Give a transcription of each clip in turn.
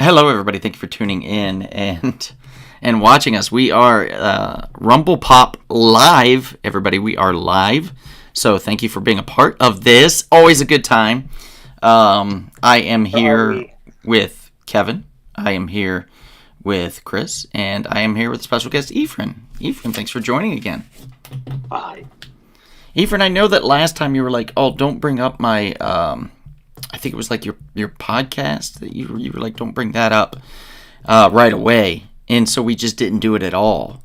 Hello, everybody. Thank you for tuning in and watching us. We are Rumble Pop Live, everybody. We are live. So thank you for being a part of this. Always a good time. I am here with Kevin. I am here with Chris. And I am here with special guest Ephraim. Ephraim, thanks for joining again. Hi. Ephraim, I know that last time you were like, oh, don't bring up my... I think it was like your podcast that you were like, don't bring that up right away. And so we just didn't do it at all.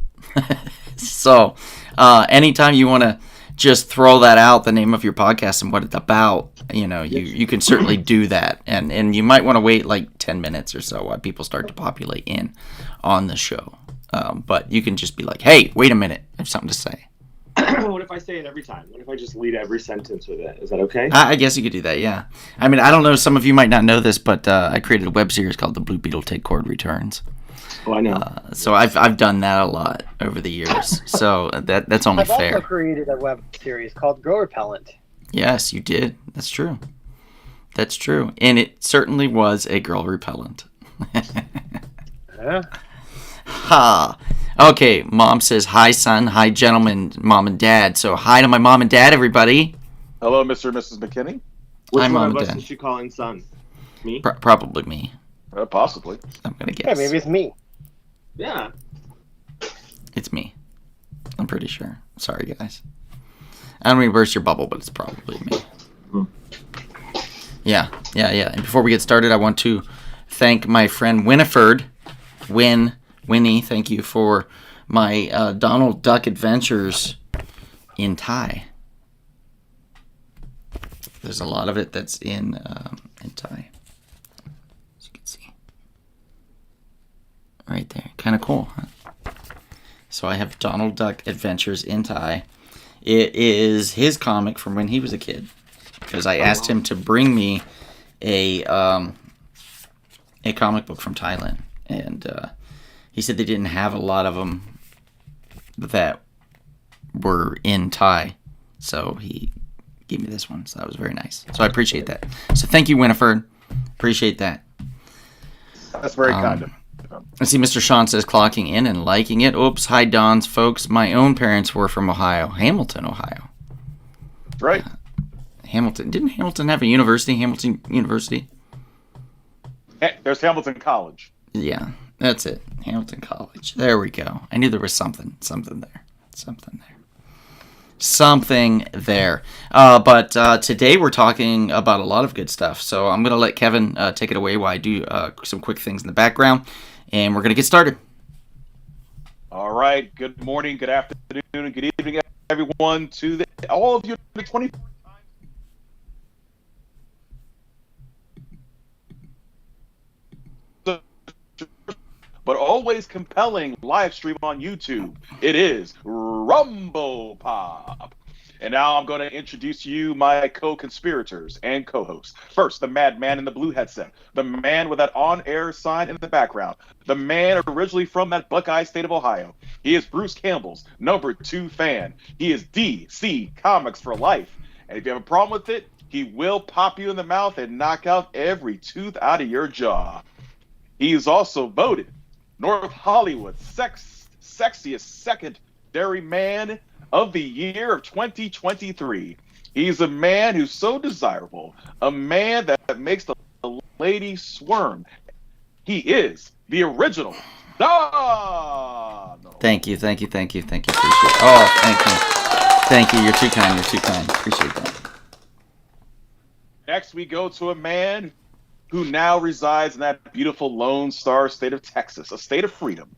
So anytime you want to just throw that out, the name of your podcast and what it's about, you can certainly do that. And you might want to wait like 10 minutes or so while people start to populate in on the show. But you can just be like, hey, wait a minute. I have something to say. What if I say it every time? What if I just lead every sentence with it? Is that okay? I guess you could do that, yeah. I mean, I don't know, some of you might not know this, but I created a web series called The Blue Beetle Take Chord Returns. Oh, I know. So I've done that a lot over the years. So that's only fair. I've also created a web series called Grow Repellent. Yes, you did. That's true. That's true. And it certainly was a girl repellent. Yeah. Ha. Okay, Mom says, hi, son. Hi, gentlemen, Mom and Dad. So hi to my Mom and Dad, everybody. Hello, Mr. and Mrs. McKinney. Which Hi, one Mom of and us Dad. is she calling son? Me? Probably me. Possibly. I'm going to Yeah, guess. maybe it's me. Yeah. It's me. I'm pretty sure. Sorry, guys. I don't mean to burst your bubble, but it's probably me. Yeah. And before we get started, I want to thank my friend Winifred. Winnie, thank you for my Donald Duck adventures in Thai. There's a lot of it that's in Thai, as you can see. Right there. Kind of cool, huh? So I have Donald Duck Adventures in Thai. It is his comic from when he was a kid. Because I asked him to bring me a comic book from Thailand. And he said they didn't have a lot of them that were in Thai. So he gave me this one. So that was very nice. So I appreciate that. So thank you, Winifred. Appreciate that. That's very kind of him. I see Mr. Sean says clocking in and liking it. Oops. Hi, Don's folks. My own parents were from Ohio. Hamilton, Ohio. That's right. Hamilton. Didn't Hamilton have a university? Hamilton University? There's Hamilton College. Yeah, that's it. Hamilton College. There we go. I knew there was something there. But today we're talking about a lot of good stuff. So I'm going to let Kevin take it away while I do some quick things in the background. And we're going to get started. All right. Good morning, good afternoon, and good evening, everyone. To all of you, the 24 but always compelling live stream on YouTube. It is Rumble Pop. And now I'm going to introduce you my co-conspirators and co-hosts. First, the madman in the blue headset. The man with that on-air sign in the background. The man originally from that Buckeye state of Ohio. He is Bruce Campbell's #2 fan. He is DC Comics for life. And if you have a problem with it, he will pop you in the mouth and knock out every tooth out of your jaw. He is also voted North Hollywood's sexiest secondary man of the year of 2023. He's a man who's so desirable, a man that makes the lady squirm. He is the original Donald. Thank you. Appreciate it. Oh, thank you. You're too kind. Appreciate that. Next, we go to a man who now resides in that beautiful Lone Star state of Texas, a state of freedom.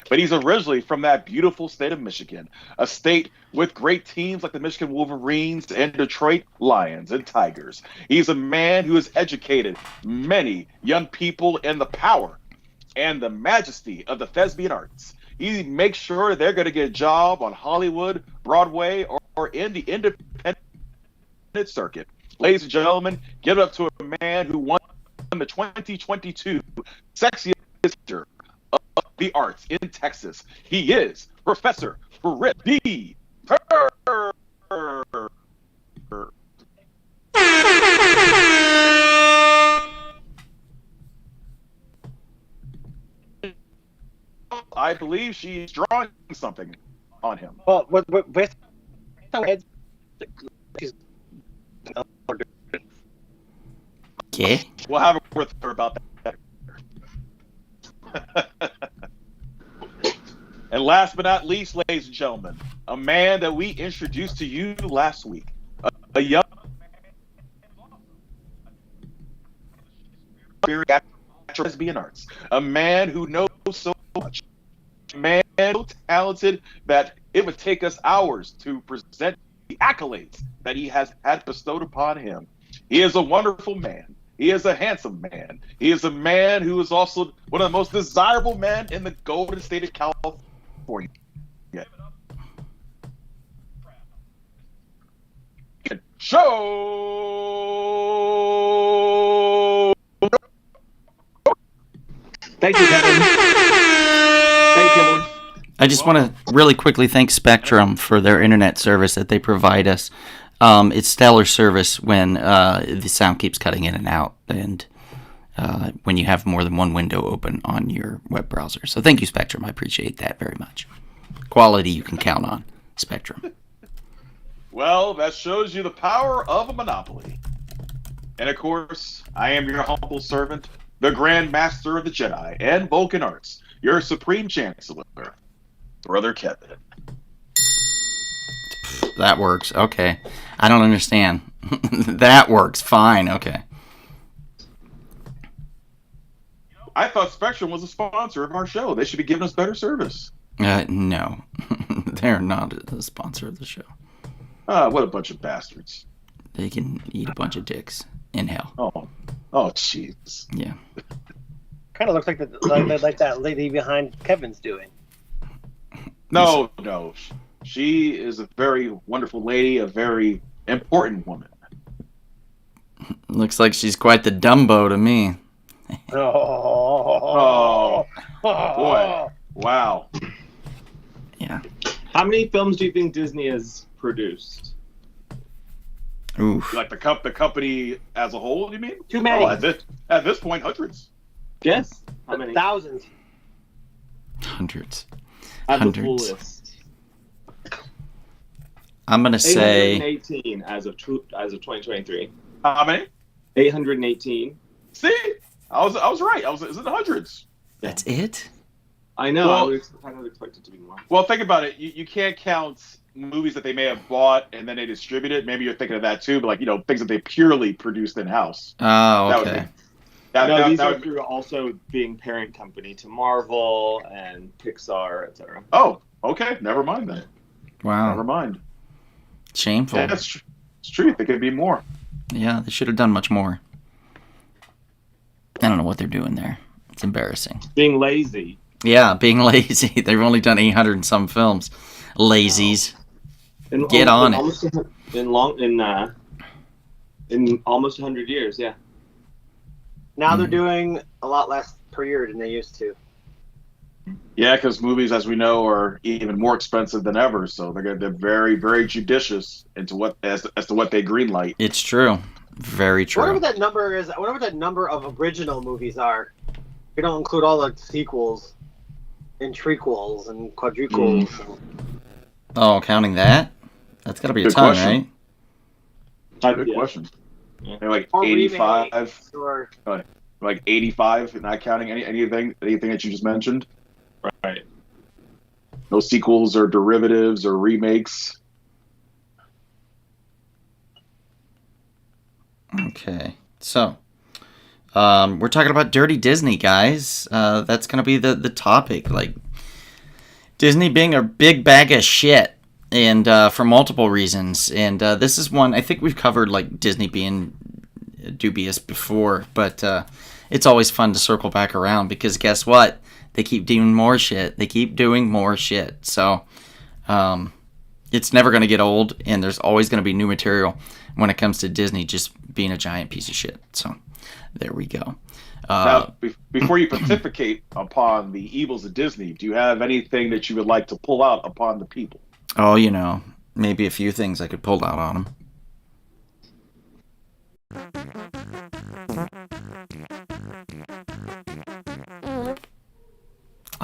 But he's originally from that beautiful state of Michigan, a state with great teams like the Michigan Wolverines and Detroit Lions and Tigers. He's a man who has educated many young people in the power and the majesty of the thespian arts. He makes sure they're going to get a job on Hollywood, Broadway, or in the independent circuit. Ladies and gentlemen, give it up to a man who won the 2022 Sexiest Teacher of the Arts in Texas. He is Professor Britt D. I believe she's drawing something on him. Well, with she's Okay. We'll have a word with her about that. And last but not least, ladies and gentlemen, a man that we introduced to you last week, a young lesbian arts, a man who knows so much, a man so talented that it would take us hours to present the accolades that he has had bestowed upon him. He is a wonderful man. He is a handsome man. He is a man who is also one of the most desirable men in the golden state of California. Show. Thank you, Kevin. Thank you. I just want to really quickly thank Spectrum for their internet service that they provide us. It's stellar service when the sound keeps cutting in and out, and when you have more than one window open on your web browser. So thank you, Spectrum. I appreciate that very much. Quality you can count on, Spectrum. Well, that shows you the power of a monopoly. And of course, I am your humble servant, the Grand Master of the Jedi and Vulcan Arts, your Supreme Chancellor, Brother Kevin. That works. Okay. I don't understand. That works. Fine. Okay. I thought Spectrum was a sponsor of our show. They should be giving us better service. No. They're not a sponsor of the show. What a bunch of bastards. They can eat a bunch of dicks in hell. Oh, jeez. Yeah. kind of looks like like that lady behind Kevin's doing. No. She is a very wonderful lady, a very important woman. Looks like she's quite the Dumbo to me. Oh, boy. Wow. Yeah. How many films do you think Disney has produced? Oof. Like the company as a whole, you mean? Too many. Oh, at this point, hundreds. Guess? How many? Thousands. Hundreds. I have the full Hundreds. list. I'm gonna say 818 as of 2023. How many? 818. See, I was right. It's in the hundreds. that's it. I know. Well- I would expect it to be more. Well, think about it. You can't count movies that they may have bought and then they distribute it. Maybe you're thinking of that too, but things that they purely produced in house. Oh, That would okay. These that are would be- through also being parent company to Marvel and Pixar, etc. Oh, okay. Never mind then. Never Wow. mind. Shameful. Yeah, it's true. There could be more. Yeah, they should have done much more. I don't know what they're doing there. It's embarrassing. Being lazy. Yeah, being lazy. They've only done 800 and some films. Lazies. In, Get on it. almost, In almost 100 years, yeah. Now they're doing a lot less per year than they used to. Yeah, because movies, as we know, are even more expensive than ever. So they're very, very judicious into as to what they greenlight. It's true. Very true. Whatever that number is, whatever that number of original movies are, we don't include all the sequels and trequels and quadruquels. Oh, counting that? That's got to be a Good ton, question. right? Good Yeah. question. Yeah. Maybe like Or 85, remakes, or 85, not counting anything that you just mentioned. Right. No sequels or derivatives or remakes. Okay. So, we're talking about Dirty Disney, guys. That's going to be the topic. Like, Disney being a big bag of shit. And for multiple reasons. And this is one, I think we've covered, like, Disney being dubious before. But it's always fun to circle back around because guess what? They keep doing more shit. They keep doing more shit. So, it's never going to get old. And there's always going to be new material when it comes to Disney just being a giant piece of shit. So, there we go. Now, before you pontificate upon the evils of Disney, do you have anything that you would like to pull out upon the people? Oh, maybe a few things I could pull out on them.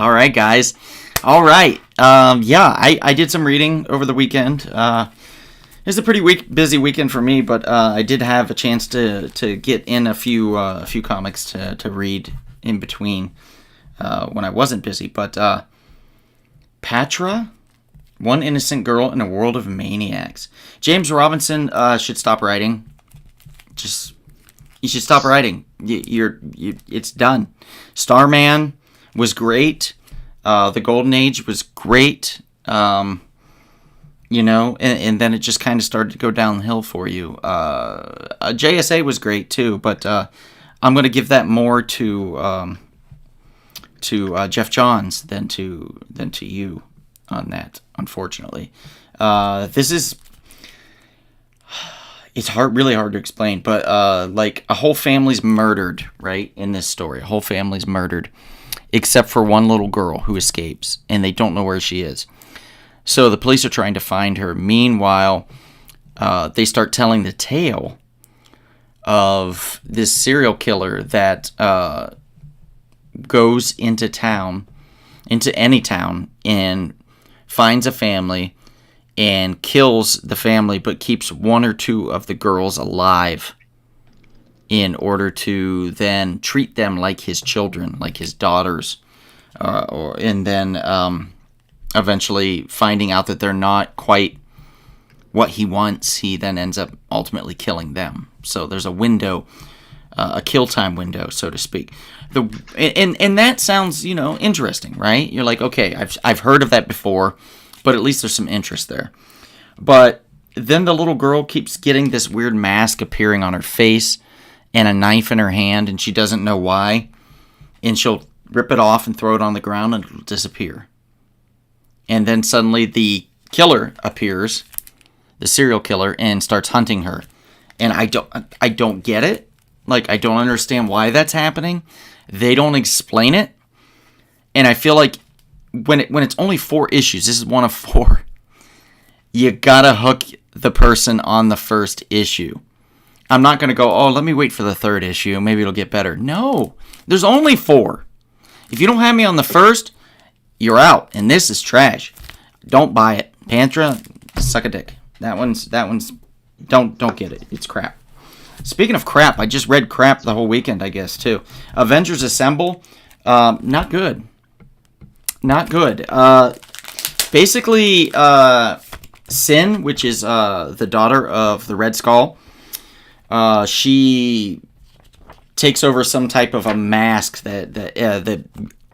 All right, guys. All right. Yeah, I did some reading over the weekend. It was a pretty busy weekend for me, but I did have a chance to get in a few comics to read in between when I wasn't busy. But Patra, One Innocent Girl in a World of Maniacs. James Robinson should stop writing. You should stop writing. It's done. Starman was great. The Golden Age was great. And then it just kind of started to go downhill for you. JSA was great too, but I'm going to give that more to Jeff Johns than to you on that. Unfortunately, it's really hard to explain, but like a whole family's murdered, right? In this story, a whole family's murdered, except for one little girl who escapes, and they don't know where she is. So the police are trying to find her. Meanwhile, they start telling the tale of this serial killer that goes into any town, and finds a family and kills the family, but keeps one or two of the girls alive in order to then treat them like his children, like his daughters, and then eventually finding out that they're not quite what he wants, he then ends up ultimately killing them. So there's a window, a kill time window, so to speak. And that sounds, interesting, right? You're like, okay, I've heard of that before, but at least there's some interest there. But then the little girl keeps getting this weird mask appearing on her face and a knife in her hand, and she doesn't know why. And she'll rip it off and throw it on the ground, and it'll disappear. And then suddenly the killer appears, the serial killer, and starts hunting her. And I don't get it. Like, I don't understand why that's happening. They don't explain it. And I feel like when it's only 4 issues, this is one of 4, you gotta hook the person on the first issue. I'm not gonna go, oh, let me wait for the 3rd issue, maybe it'll get better. No, there's only 4. If you don't have me on the first, you're out, and this is trash. Don't buy it. Pantra, suck a dick. That one's don't get it. It's crap. Speaking of crap, I just read crap the whole weekend, I guess, too. Avengers Assemble, not good. Not good. Basically, Sin, which is the daughter of the Red Skull, she takes over some type of a mask that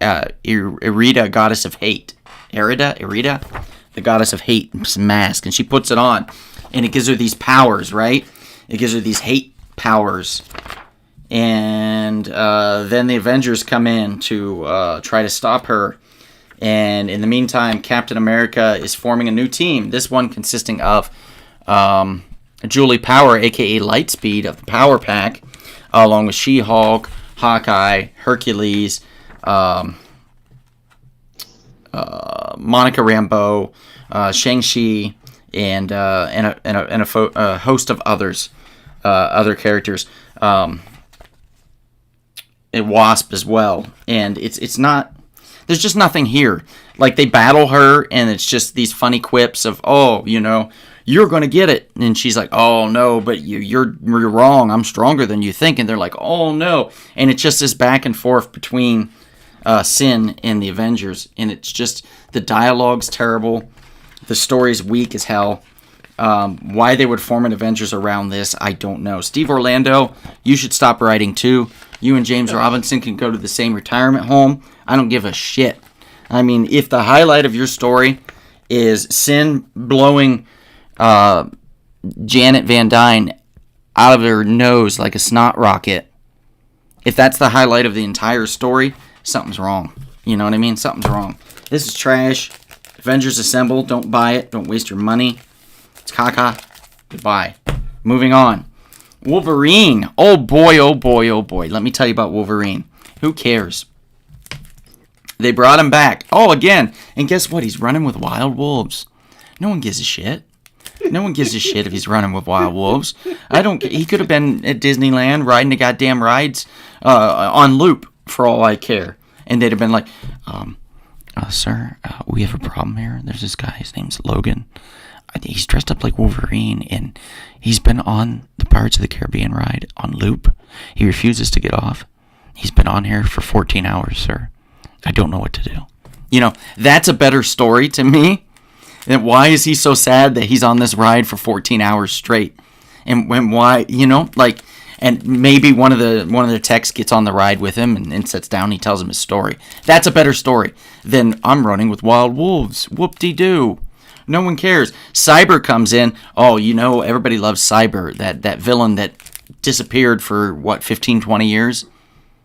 Irida, goddess of hate. Irida, the goddess of hate mask, and she puts it on, and it gives her these powers, right? It gives her these hate powers. And then the Avengers come in to try to stop her. And in the meantime, Captain America is forming a new team. This one consisting of Julie Power, a.k.a. Lightspeed of the Power Pack, along with She-Hulk, Hawkeye, Hercules, Monica Rambeau, Shang-Chi, and a host of other characters. And Wasp as well. And it's not... There's just nothing here. Like, they battle her, and it's just these funny quips of, oh, you're going to get it. And she's like, oh, no, but you're wrong. I'm stronger than you think. And they're like, oh, no. And it's just this back and forth between Sin and the Avengers. And it's just, the dialogue's terrible. The story's weak as hell. Why they would form an Avengers around this, I don't know. Steve Orlando, you should stop writing, too. You and James Robinson can go to the same retirement home. I don't give a shit. I mean, if the highlight of your story is Sin blowing Janet Van Dyne out of her nose like a snot rocket, if that's the highlight of the entire story, something's wrong. You know what I mean? Something's wrong. This is trash. Avengers Assemble, don't buy it. Don't waste your money. It's caca. Goodbye. Moving on. Wolverine. Oh boy, oh boy, oh boy. Let me tell you about Wolverine. Who cares? They brought him back. Oh, again. And guess what? He's running with wild wolves. No one gives a shit. No one gives a shit if he's running with wild wolves. He could have been at Disneyland riding the goddamn rides on loop for all I care. And they'd have been like, Sir, we have a problem here. There's this guy, his name's Logan. He's dressed up like Wolverine, and he's been on the Pirates of the Caribbean ride on loop. He refuses to get off. He's been on here for 14 hours, sir. I don't know what to do. You know, that's a better story to me. And why is he so sad that he's on this ride for 14 hours straight? And when why, you know, like, and maybe one of the techs gets on the ride with him and sits down. He tells him his story. That's a better story than I'm running with wild wolves. Whoop-de-doo. No one cares. Cyber comes in. Oh, you know, everybody loves Cyber, that villain that disappeared for, 15, 20 years?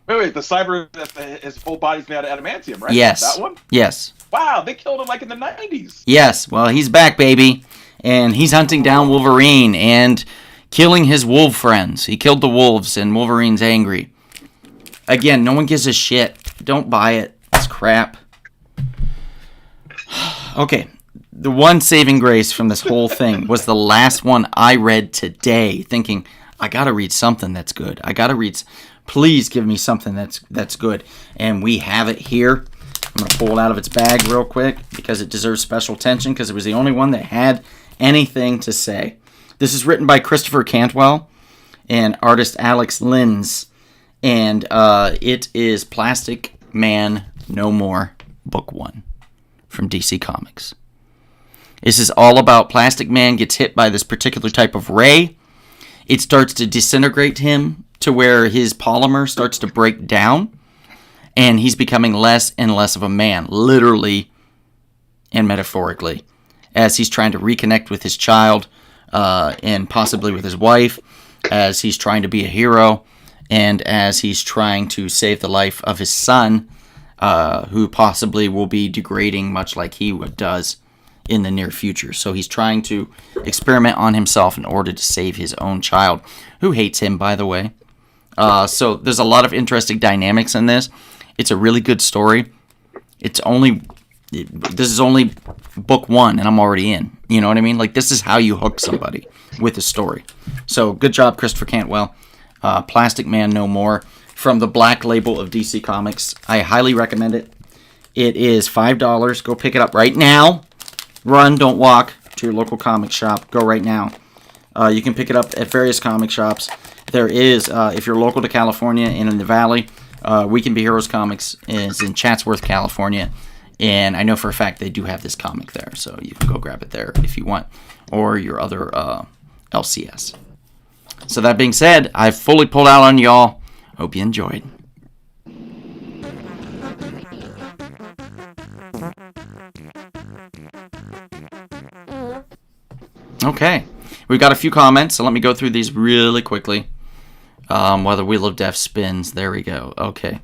Wait, the Cyber, his whole body's made out of adamantium, right? Yes. That one? Yes. Wow, they killed him like in the 90s. Yes, well, he's back, baby. And he's hunting down Wolverine and killing his wolf friends. He killed the wolves, and Wolverine's angry. Again, no one gives a shit. Don't buy it. It's crap. Okay. The one saving grace from this whole thing was the last one I read today, thinking, I gotta read something that's good. Please give me something that's good. And we have it here. I'm gonna pull it out of its bag real quick because it deserves special attention because it was the only one that had anything to say. This is written by Christopher Cantwell and artist Alex Linz. And it is Plastic Man No More, Book 1 from DC Comics. This is all about Plastic Man gets hit by this particular type of ray. It starts to disintegrate him to where his polymer starts to break down. And he's becoming less and less of a man, literally and metaphorically, as he's trying to reconnect with his child and possibly with his wife, as he's trying to be a hero, and as he's trying to save the life of his son, who possibly will be degrading much like he does in the near future. So he's trying to experiment on himself in order to save his own child, who hates him, by the way. So there's a lot of interesting dynamics in this. It's a really good story. This is only book 1, and I'm already in. You know what I mean? Like, this is how you hook somebody with a story. So good job, Christopher Cantwell. Plastic Man No More from the Black Label of DC Comics. I highly recommend it. It is $5. Go pick it up right now. Run, don't walk to your local comic shop. Go right now. You can pick it up at various comic shops. There is, if you're local to California and in the Valley, We Can Be Heroes Comics is in Chatsworth, California. And I know for a fact they do have this comic there. So you can go grab it there if you want. Or your other LCS. So that being said, I've fully pulled out on y'all. Hope you enjoyed. Okay, we've got a few comments, so let me go through these really quickly. While the Wheel of Death spins, there we go. Okay.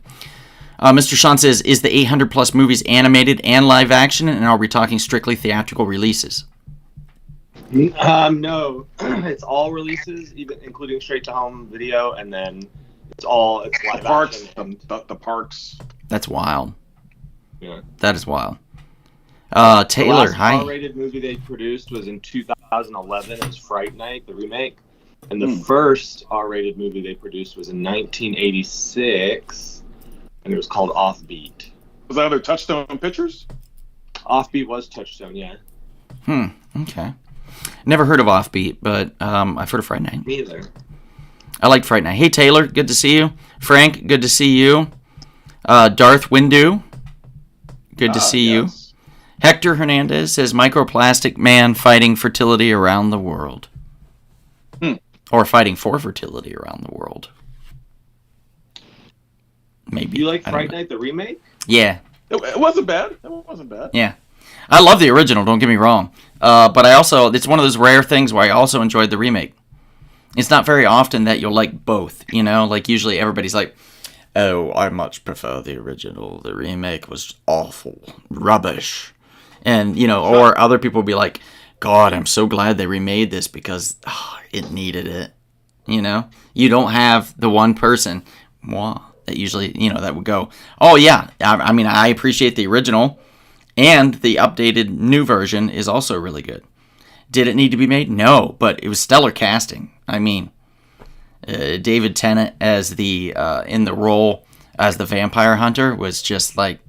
Mr. Sean says, is the 800 plus movies animated and live action, and are we talking strictly theatrical releases? No, it's all releases, even including straight to home video, and then it's live action. The parks. That's wild. Yeah. That is wild. Taylor, the last hi. R-rated movie they produced was in 2011. It was Fright Night, the remake. And the first R-rated movie they produced was in 1986, and it was called Offbeat. Was that other Touchstone Pictures? Offbeat was Touchstone, yeah. Okay. Never heard of Offbeat, but I've heard of Fright Night. Me either. I like Fright Night. Hey, Taylor, good to see you. Frank, good to see you. Darth Windu, good to see you. Hector Hernandez says, Microplastic Man fighting fertility around the world. Or fighting for fertility around the world. Maybe. You like Fright Night, the remake? Yeah. It wasn't bad. It wasn't bad. Yeah. I love the original, don't get me wrong. But it's one of those rare things where I also enjoyed the remake. It's not very often that you'll like both, you know? Like, usually everybody's like, oh, I much prefer the original. The remake was awful. Rubbish. And, you know, or other people will be like, God, I'm so glad they remade this because it needed it. You know? You don't have the one person, moi, that usually, you know, that would go, oh, yeah, I mean, I appreciate the original, and the updated new version is also really good. Did it need to be made? No, but it was stellar casting. I mean, David Tennant as in the role as the vampire hunter was just like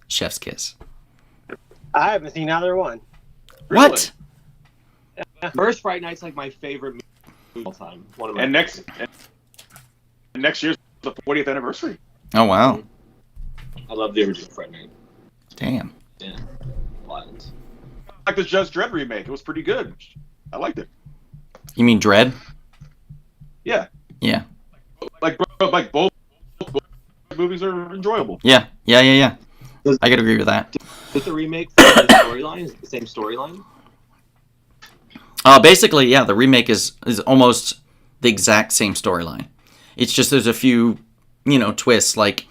chef's kiss. I haven't seen either one. What? First Fright Night's like my favorite movie of all time. One of my And next year's the 40th anniversary. Oh wow. I love the original Fright Night. Damn. Yeah. Wild. Like the Judge Dredd remake, it was pretty good. I liked it. You mean Dread? Yeah, Yeah. like both movies are enjoyable. Yeah. I could agree with that. Does the remake follow the storyline? Is it the same storyline? Basically, yeah, the remake is almost the exact same storyline. It's just there's a few, twists. Like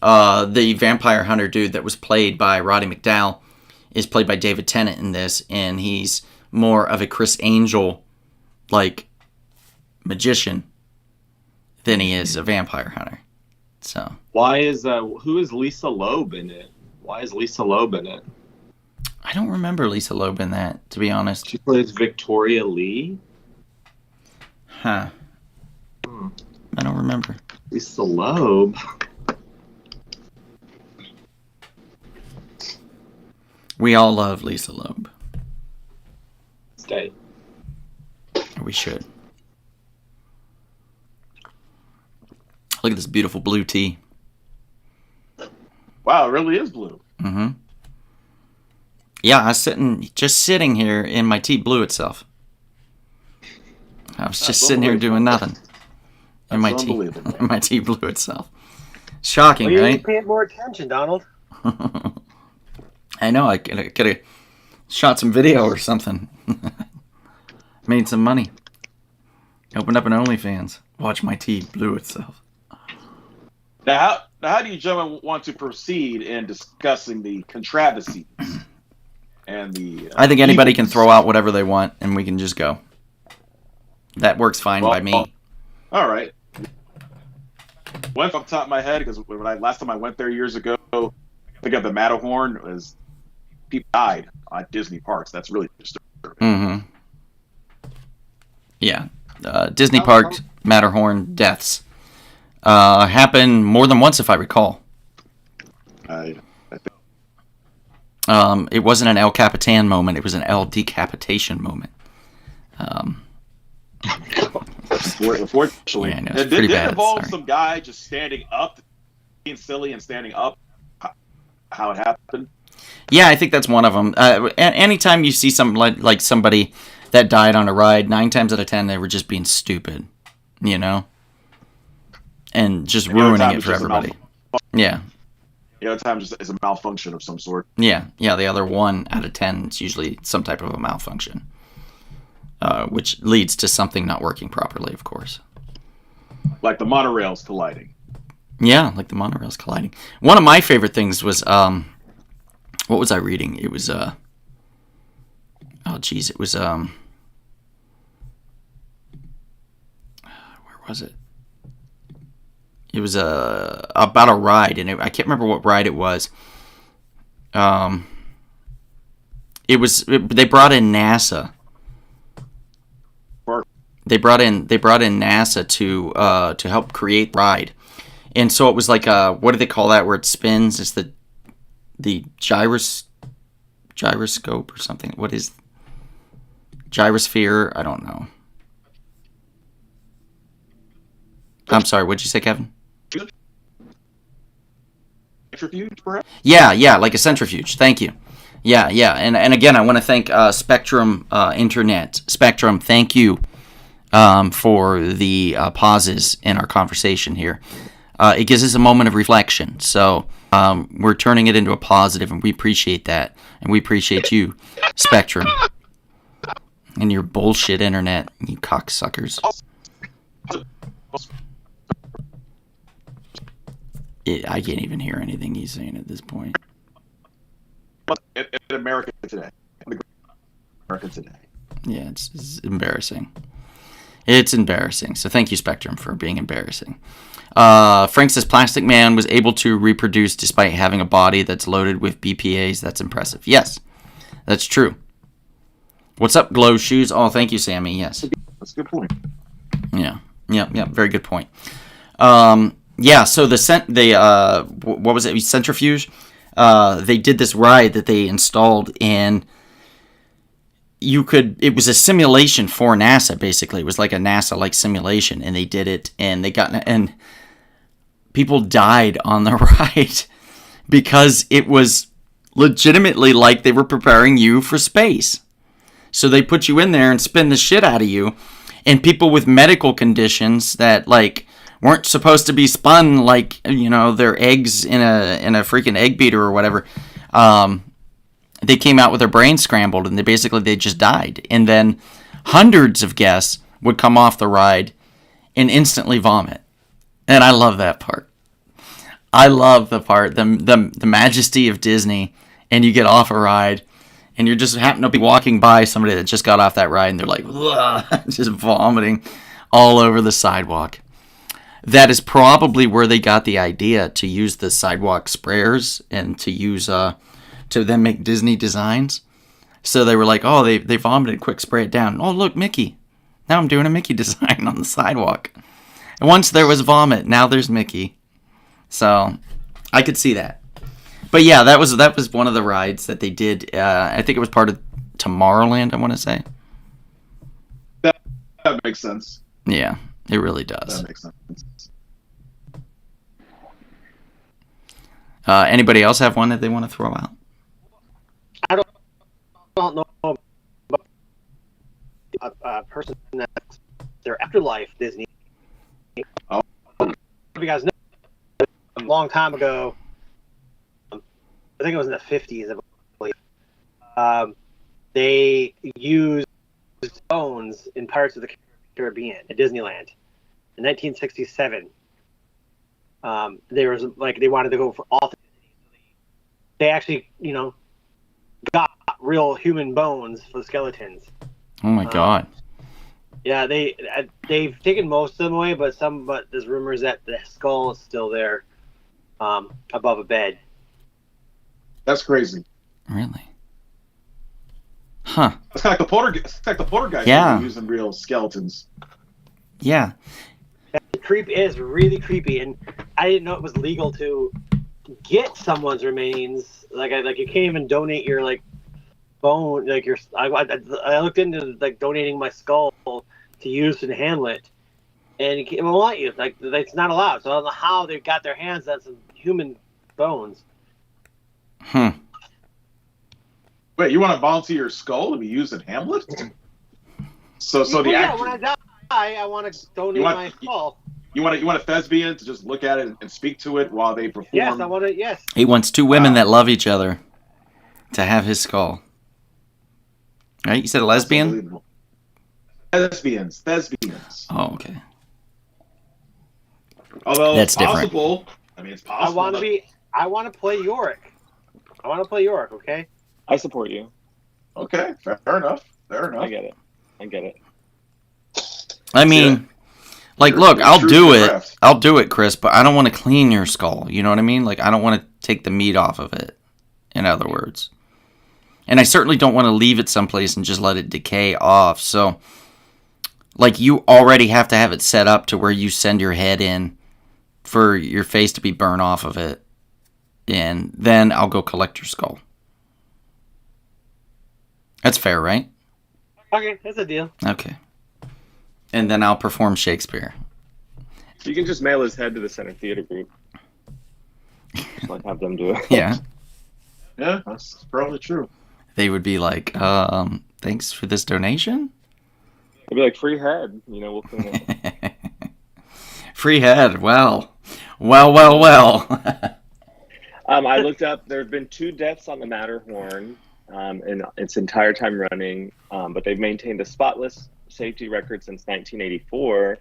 the vampire hunter dude that was played by Roddy McDowall is played by David Tennant in this, and he's more of a Chris Angel like magician than he is a vampire hunter. So Why is who is Lisa Loeb in it? Why is Lisa Loeb in it? I don't remember Lisa Loeb in that, to be honest. She plays Victoria Lee. Huh. I don't remember. Lisa Loeb. We all love Lisa Loeb. Stay. Or we should. Look at this beautiful blue tea. Wow, it really is blue. Mm-hmm. Yeah, I was just sitting here, and my tea blew itself. I was just sitting here doing nothing, and my unbelievable. tea blew itself. Shocking, Well, you need right? to pay it more attention, Donald. I know. I could have shot some video or something. Made some money. Opened up an OnlyFans. Watch my tea blew itself. Now, how do you gentlemen want to proceed in discussing the controversies and the? I think anybody can throw out whatever they want, and we can just go. That works fine by me. All right. One off the top of my head, because last time I went there years ago, I think of the Matterhorn was people died at Disney parks. That's really disturbing. Mm-hmm. Yeah. Disney Park Matterhorn deaths happen more than once, if I recall. I think It wasn't an El Capitan moment. It was an El Decapitation moment. Unfortunately, Yeah, I know, it's it pretty did bad, involve sorry. some guy just standing up, being silly and standing up. How it happened? Yeah, I think that's one of them. Anytime you see something like somebody that died on a ride, 9 times out of 10 they were just being stupid, and just And the other ruining time it it's for just a everybody. Yeah, The other time just is a malfunction of some sort. yeah. The other 1 out of 10 it's usually some type of a malfunction, which leads to something not working properly, of course. Like the monorails colliding. Yeah, like the monorails colliding. One of my favorite things was what was I reading? It was it was where was it? It was about a ride, and I can't remember what ride it was. They brought in NASA. They brought in NASA to help create the ride. And so it was like what do they call that where it spins? It's the gyroscope or something. What is gyrosphere? I don't know. I'm sorry, what'd you say, Kevin? Centrifuge, perhaps? Yeah, like a centrifuge. Thank you. Yeah. And again, I want to thank Spectrum Internet. Spectrum, thank you for the pauses in our conversation here. It gives us a moment of reflection. So we're turning it into a positive, and we appreciate that. And we appreciate you, Spectrum, and your bullshit internet, you cocksuckers. I can't even hear anything he's saying at this point. In America today. America today. Yeah, it's embarrassing. It's embarrassing. So thank you, Spectrum, for being embarrassing. Frank says Plastic Man was able to reproduce despite having a body that's loaded with BPAs. That's impressive. Yes, that's true. What's up, Glow Shoes? Oh, thank you, Sammy. Yes. That's a good point. Yeah. Very good point. Yeah. So what was it? Centrifuge. they did this ride that they installed, and it was a simulation for NASA, basically. It was like a NASA-like simulation, and they did it, and and people died on the ride because it was legitimately like they were preparing you for space. So they put you in there and spin the shit out of you, and people with medical conditions that, like, weren't supposed to be spun, like, their eggs in a freaking egg beater or whatever, they came out with their brains scrambled, and they just died. And then hundreds of guests would come off the ride and instantly vomit. And I love that part. I love the part, the majesty of Disney, and you get off a ride, and you just happen to be walking by somebody that just got off that ride, and they're like, just vomiting all over the sidewalk. That is probably where they got the idea to use the sidewalk sprayers and to use to then make Disney designs. So they were like, oh, they vomited, quick, spray it down. Oh, look, Mickey. Now I'm doing a Mickey design on the sidewalk. And once there was vomit, now there's Mickey. So I could see that. But yeah, that was one of the rides that they did. I think it was part of Tomorrowland, I want to say. That makes sense. Yeah, it really does. That makes sense. Anybody else have one that they want to throw out? I don't know about a person that's their afterlife Disney. Oh. You guys know, a long time ago, I think it was in the 50s, I believe, they used bones in Pirates of the Caribbean at Disneyland in 1967. They wanted to go for all. They actually, got real human bones for the skeletons. Oh my God. Yeah, they've taken most of them away, but there's rumors that the skull is still there, above a bed. That's crazy. Really? Huh. It's kind of like the Poltergeist. Yeah. Using real skeletons. Yeah. The creep is really creepy, and I didn't know it was legal to get someone's remains. Like you can't even donate your bone. I looked into donating my skull to use in Hamlet, and it won't let you. It's not allowed. So I don't know how they got their hands on some human bones. Wait, you want to volunteer your skull to be used in Hamlet? So the actor. When I die, I want to donate my skull. You want a thespian to just look at it and speak to it while they perform? Yes, I want to. Yes. He wants two women that love each other to have his skull. Right? You said a lesbian? Thespians. Oh, okay. Although That's it's possible. Different. I mean, it's possible. I want to play Yorick. Okay. I support you. Okay, fair enough. I get it. I mean, look, I'll do it, Chris, but I don't want to clean your skull. You know what I mean? I don't want to take the meat off of it, in other words. And I certainly don't want to leave it someplace and just let it decay off. So, you already have to have it set up to where you send your head in for your face to be burned off of it. And then I'll go collect your skull. That's fair, right? Okay, that's a deal. Okay. And then I'll perform Shakespeare. You can just mail his head to the Center Theater Group. Just have them do it. Yeah. Yeah, that's probably true. They would be like, thanks for this donation? They'd be like, free head. We'll clean it. Free head. Well. I looked up. There have been 2 deaths on the Matterhorn in its entire time running, but they've maintained a spotless safety record since 1984,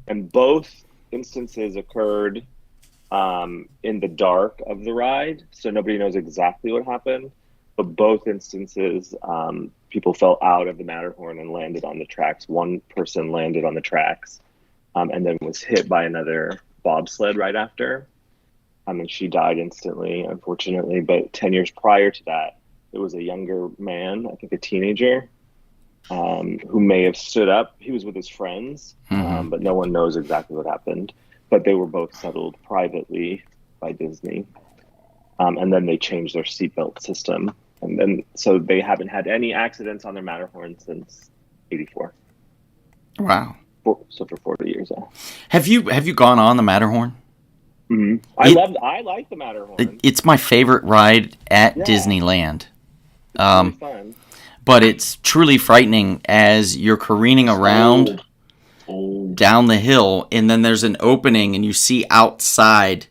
and both instances occurred in the dark of the ride, so nobody knows exactly what happened. But both instances, people fell out of the Matterhorn and landed on the tracks. One person landed on the tracks and then was hit by another bobsled right after. And she died instantly, unfortunately. But 10 years prior to that, there was a younger man, I think a teenager, who may have stood up. He was with his friends, but no one knows exactly what happened. But they were both settled privately by Disney. and then they changed their seatbelt system, and then so they haven't had any accidents on their Matterhorn since '84. Wow. So for 40 years. Yeah. Have you gone on the Matterhorn? Mm-hmm. I like the Matterhorn. It's my favorite ride at Yeah. Disneyland. It's really fun. But it's truly frightening as you're careening around down the hill, and then there's an opening, and you see outside,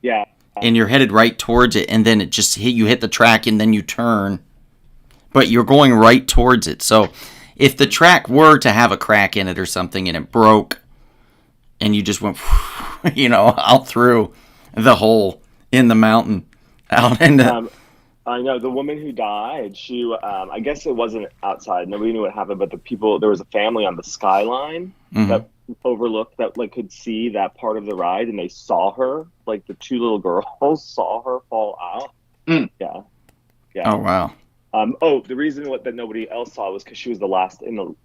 Yeah. and you're headed right towards it, and then it just you hit the track, and then you turn, but you're going right towards it. So if the track were to have a crack in it or something, and it broke, and you just went, out through the hole in the mountain, out into... I know the woman who died. She, I guess it wasn't outside. Nobody knew what happened, but there was a family on the skyline that overlooked that, like, could see that part of the ride, and they saw her. Like, the two little girls saw her fall out. Mm. Yeah. Oh wow. The reason that nobody else saw was because she was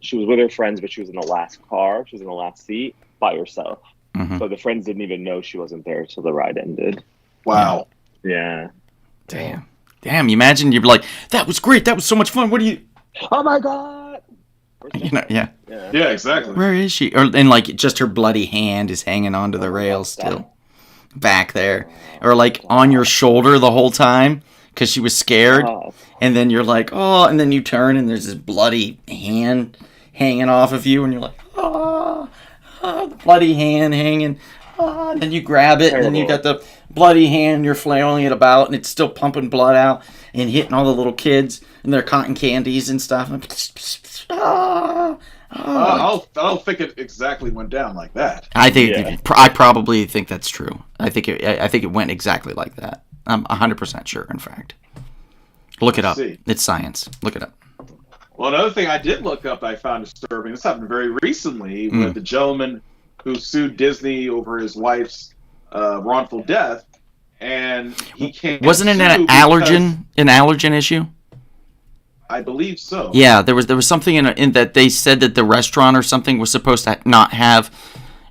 she was with her friends, but she was in the last car. She was in the last seat by herself. Mm-hmm. So the friends didn't even know she wasn't there till the ride ended. Wow. Yeah. Damn, you imagine you'd be like, that was great, that was so much fun, what do you... Oh my God! Yeah. Yeah, exactly. Where is she? And like, just her bloody hand is hanging onto the rail still. Back there. Or like, on your shoulder the whole time, because she was scared. And then you're like, oh, and then you turn, and there's this bloody hand hanging off of you, and you're like, the bloody hand hanging. And then you grab it, and then you got the bloody hand, you're flailing it about, and it's still pumping blood out, and hitting all the little kids, and their cotton candies and stuff. I don't think it exactly went down like that. I probably think that's true. I think it went exactly like that. I'm 100% sure, in fact. Look it up. It's science. Look it up. Well, another thing I did look up that I found disturbing, this happened very recently with the gentleman who sued Disney over his wife's wrongful death, and he can't. Wasn't it an allergen issue? I believe so. Yeah, there was something in that they said that the restaurant or something was supposed to not have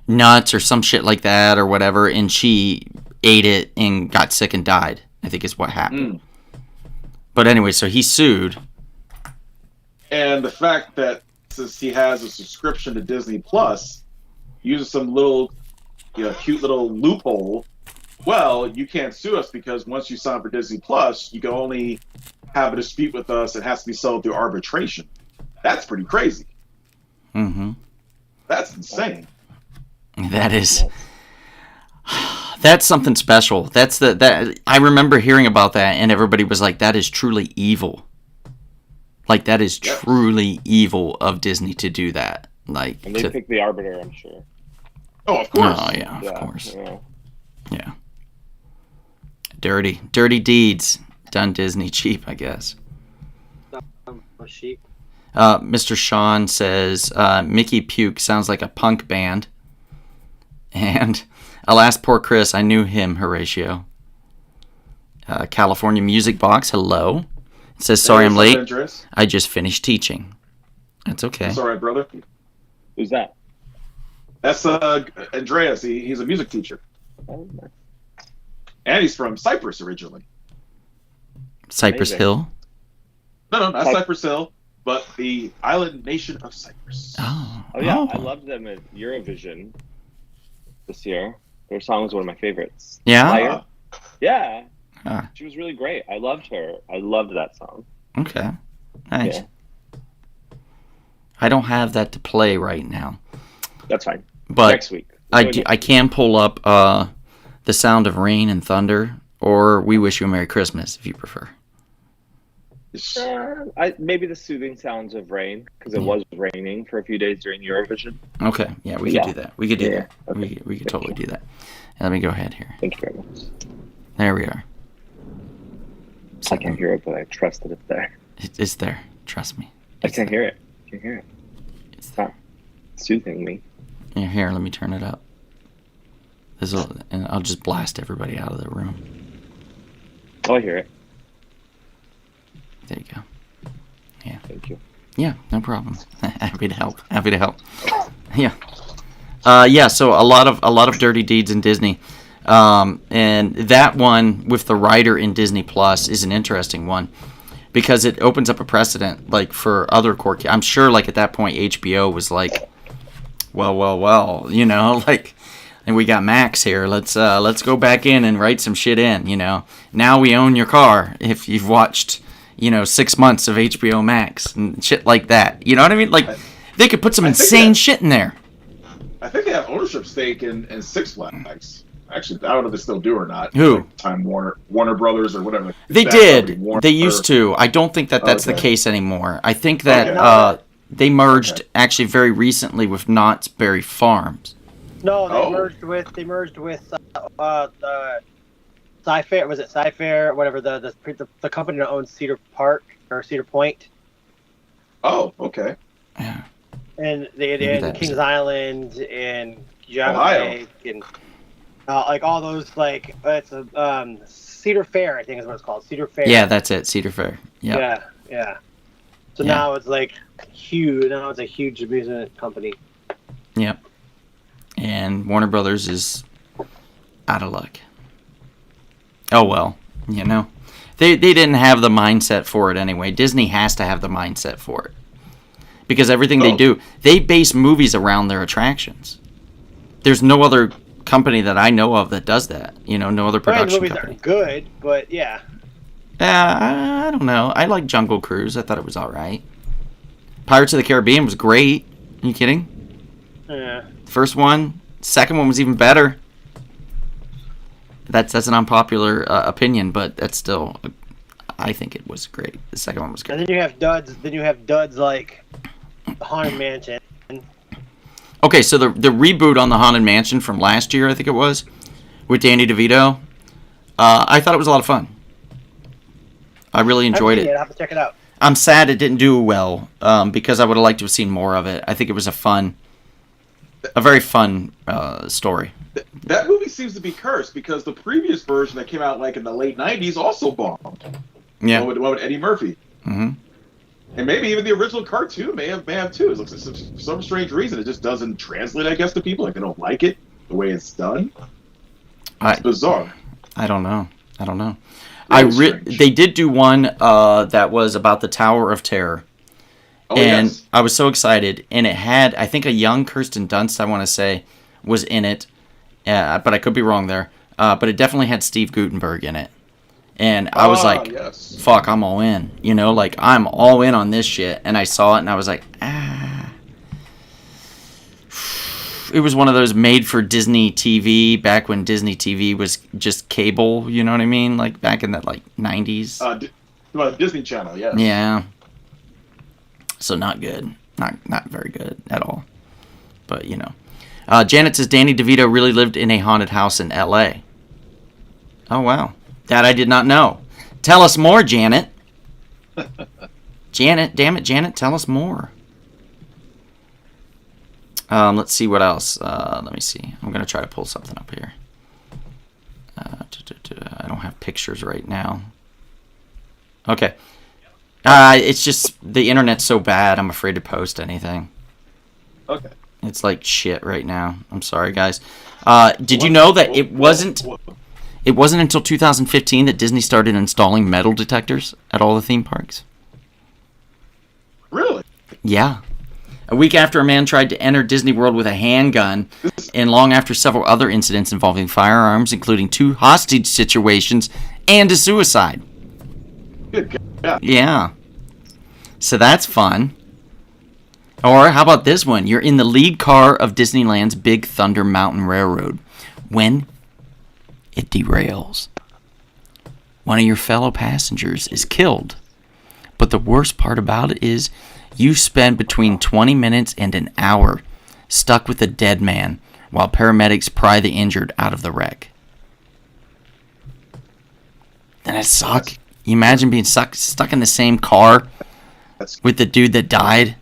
nuts or some shit like that or whatever, and she ate it and got sick and died, I think is what happened. But anyway, so he sued. And the fact that since he has a subscription to Disney Plus, uses some little, cute little loophole, well, you can't sue us because once you sign up for Disney Plus, you can only have a dispute with us. It has to be settled through arbitration. That's pretty crazy. Mm-hmm. That's insane. That is... That's something special. I remember hearing about that, and everybody was like, that is truly evil. Like, that is truly evil of Disney to do that. Like, and they pick the arbiter, I'm sure. Oh, of course. Oh, yeah, of course. Yeah. Dirty deeds done Disney cheap, I guess. Mr. Sean says, Mickey Puke sounds like a punk band. And alas, poor Chris, I knew him, Horatio. California Music Box, hello. It says, sorry I'm late. Andreas? I just finished teaching. That's okay. That's all right, brother. Who's that? That's Andreas. He's a music teacher. And he's from Cyprus originally. Cypress Hill? No, not Cypress Hill, but the island nation of Cyprus. Oh yeah, I loved them at Eurovision this year. Their song was one of my favorites. Yeah? Fire. Yeah. She was really great. I loved her. I loved that song. Okay. Nice. Yeah. I don't have that to play right now. That's fine. But next week. I can pull up The Sound of Rain and Thunder, or We Wish You a Merry Christmas, if you prefer. Maybe the soothing sounds of rain, because it was raining for a few days during Eurovision. Okay, yeah, we could do that. We could do that. Okay. We could totally do that. Let me go ahead here. Thank you very much. There we are. I can't hear it, but I trust that it's there. It's there. Trust me. I can't hear it. I can't hear it. It's not soothing me. Here, let me turn it up. And I'll just blast everybody out of the room. Oh, I hear it. There you go. Yeah. Thank you. Yeah, no problem. Happy to help. Yeah. So a lot of dirty deeds in Disney. And that one with the writer in Disney Plus is an interesting one because it opens up a precedent like for other court. I'm sure like at that point HBO was like, well, you know, like, and we got Max here. Let's go back in and write some shit in. You know, now we own your car if you've watched 6 months of HBO Max and shit like that. You know what I mean? Like they could put some insane shit in there. I think they have ownership stake in Six Flags. Actually, I don't know if they still do or not. Who? Like Time Warner Brothers or whatever. They did. They used to. I don't think that's the case anymore. I think that they merged actually very recently with Knott's Berry Farms. No, they merged with Sci-Fair. Was it Sci-Fair? Whatever the company that owns Cedar Park or Cedar Point. Oh, okay. Yeah. And they had Kings Island and Ohio. Lake and like all those like it's a Cedar Fair, I think is what it's called. Cedar Fair. Yeah, that's it. Cedar Fair. Yep. Yeah. So now it's like huge. Now it's a huge amusement company. Yep. And Warner Brothers is out of luck. Oh well, they didn't have the mindset for it anyway. Disney has to have the mindset for it because everything they do, they base movies around their attractions. There's no other company that I know of that does that. No other production movies company. Are good, but yeah. I don't know. I like Jungle Cruise. I thought it was all right. Pirates of the Caribbean was great. Are you kidding? Yeah. First one, second one was even better. That's an unpopular opinion, but that's still, I think it was great. The second one was great. And then you have duds. Like the Haunted Mansion. Okay, so the reboot on the Haunted Mansion from last year, I think it was, with Danny DeVito, I thought it was a lot of fun. I really enjoyed it. I'll have to check it out. I'm sad it didn't do well because I would have liked to have seen more of it. I think it was a very fun story. That movie seems to be cursed because the previous version that came out like in the late '90s also bombed. Yeah. One with Eddie Murphy. Mm-hmm. And maybe even the original cartoon may have too. It looks like for some strange reason it just doesn't translate, I guess, to people. Like they don't like it the way it's done. It's bizarre. I don't know. Strange. They did do one that was about the Tower of Terror. Oh, and yes. I was so excited. And it had, I think, a young Kirsten Dunst, I want to say, was in it. But I could be wrong there. But it definitely had Steve Guttenberg in it. And I was like, yes. fuck, I'm all in. Like, I'm all in on this shit. And I saw it, and I was like, It was one of those made for Disney TV, back when Disney TV was just cable, you know what I mean? Like, back in that, 90s. Disney Channel, yes. Yeah. So not good. Not very good at all. But, Janet says Danny DeVito really lived in a haunted house in L.A. Oh, wow. That I did not know. Tell us more, Janet. Janet, damn it, Janet, tell us more. Let's see what else. Let me see. I'm going to try to pull something up here. I don't have pictures right now. Okay. It's just the internet's so bad, I'm afraid to post anything. Okay. It's like shit right now. I'm sorry, guys. Did you know that it wasn't until 2015 that Disney started installing metal detectors at all the theme parks? Really? Yeah. A week after a man tried to enter Disney World with a handgun, and long after several other incidents involving firearms, including 2 hostage situations and a suicide. Good God. Yeah. So that's fun. Or how about this one? You're in the lead car of Disneyland's Big Thunder Mountain Railroad when it derails. One of your fellow passengers is killed. But the worst part about it is you spend between 20 minutes and an hour stuck with a dead man while paramedics pry the injured out of the wreck. Doesn't that suck? You imagine being stuck in the same car with the dude that died?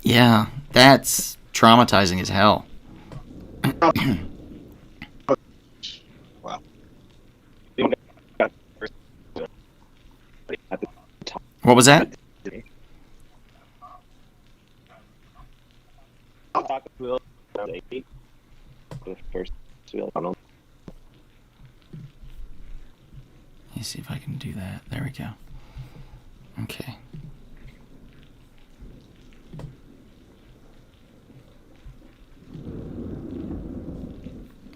Yeah, that's traumatizing as hell. Wow. What was that? Taco Bell the first I don't know. Let me see if I can do that. There we go. Okay.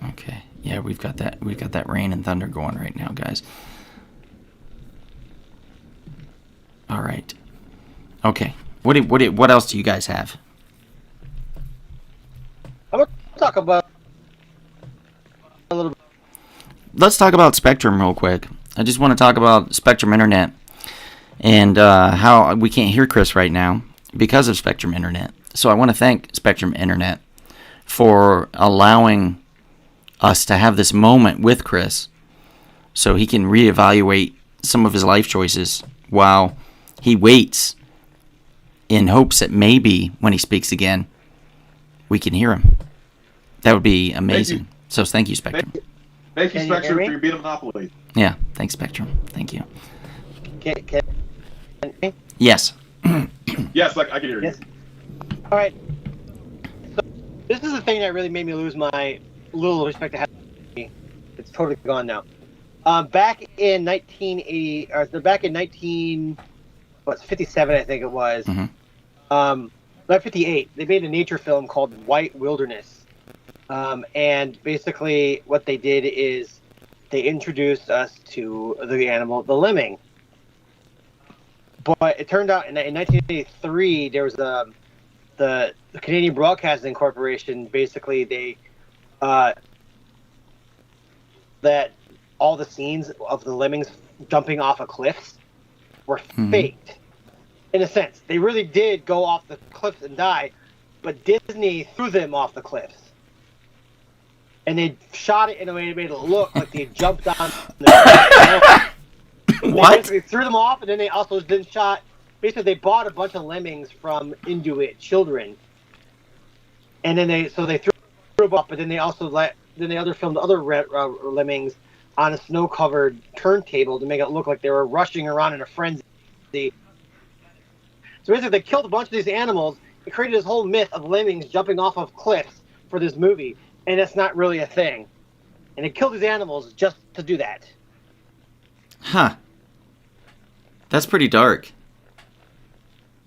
Okay. Yeah, we've got that. We've got that rain and thunder going right now, guys. All right. Okay. What else do you guys have? I'm gonna talk about a little bit. Let's talk about Spectrum real quick. I just want to talk about Spectrum Internet and how we can't hear Chris right now because of Spectrum Internet. So I want to thank Spectrum Internet for allowing us to have this moment with Chris so he can reevaluate some of his life choices while he waits in hopes that maybe when he speaks again, we can hear him. That would be amazing. So thank you, Spectrum. Thank you, Can you Spectrum, hear for me? your beat of Monopoly. Yeah, thanks, Spectrum. Thank you. Can Yes. Yes, I can hear Yes. you. All right. So this is the thing that really made me lose my little respect to having. It's totally gone now. Back in 1980, or back in 1957, I think it was. Mhm. Not 58. They made a nature film called White Wilderness, and basically what they did is they introduced us to the animal, the lemming. But it turned out in 1983 there was the Canadian Broadcasting Corporation. Basically, they that all the scenes of the lemmings jumping off of cliffs were faked. In a sense, they really did go off the cliffs and die, but Disney threw them off the cliffs. And they shot it in a way that made it look like they jumped on the They What? basically threw them off, and then they also then shot. Basically, they bought a bunch of lemmings from Inuit children, and then they threw them up, but then they also filmed other lemmings on a snow-covered turntable to make it look like they were rushing around in a frenzy. So basically, they killed a bunch of these animals. They created this whole myth of lemmings jumping off of cliffs for this movie, and it's not really a thing. And they killed these animals just to do that. Huh. That's pretty dark.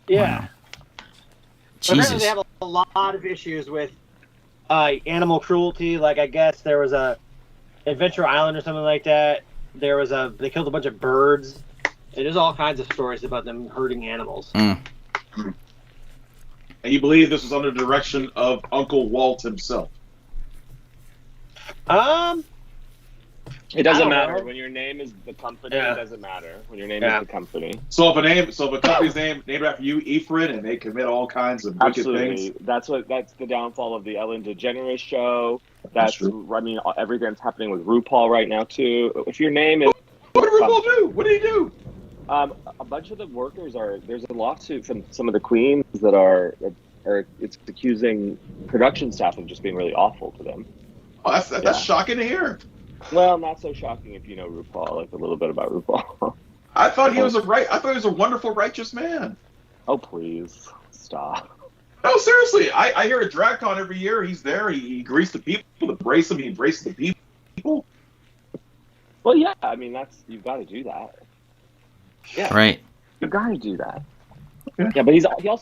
Yeah. But apparently Jesus. they have a lot of issues with animal cruelty. Like, I guess there was a Adventure Island or something like that. They killed a bunch of birds. And there's all kinds of stories about them hurting animals. Mm. And you believe this was under the direction of Uncle Walt himself? It I doesn't don't matter know. when your name is the company. Yeah. It doesn't matter when your name Yeah. is the company. So if a company's named after you, Ephraim, and they commit all kinds of wicked Absolutely, things, that's the downfall of the Ellen DeGeneres show. That's true. I mean, everything that's happening with RuPaul right now too. If your name is what did RuPaul do? What did he do? a bunch of the workers there's a lawsuit from some of the queens that are it's accusing production staff of just being really awful to them. Oh, that's Yeah. shocking to hear. Well, not so shocking if you know RuPaul, like a little bit about RuPaul. I thought he was a wonderful, righteous man. Oh, please stop. No, seriously, I hear at DragCon every year. He's there. He greets the people, embrace them. He embraces the people. Well, yeah, I mean you've got to do that. Yeah, Right. you've got to do that. Okay. Yeah, but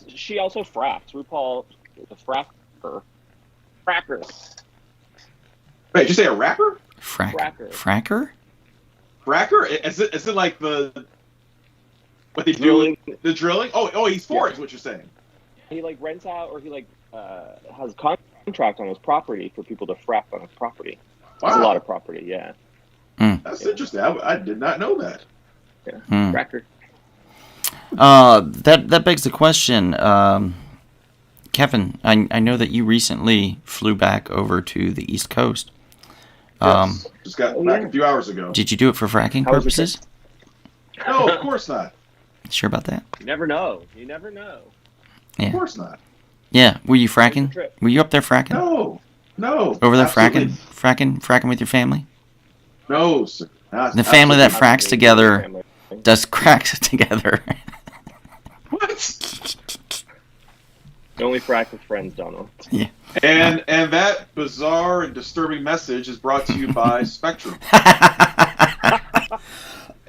she also fracks. RuPaul, the fracker. Wait, did you say a rapper? Fracker. Fracker? Is it like what they do? Drilling. The drilling? Oh, he's for it, is what you're saying. He like rents out, or he like has a contract on his property for people to frack on his property. That's a lot of property, yeah. That's interesting. I did not know that. Hmm. Fracker. That begs the question, Kevin. I know that you recently flew back over to the East Coast. Yes. Just got back yeah. a few hours ago. Did you do it for fracking How was your purposes? No, of course not. Sure about that? You never know. You never know. Yeah. Of course not. Yeah. Were you Here's the fracking? trip. Were you up there fracking? No. Over there absolutely. fracking with your family? No, sir. The family that Absolutely. fracks together Family. does cracks together. What? Only frack with friends, Donald. Yeah. And that bizarre and disturbing message is brought to you by Spectrum, a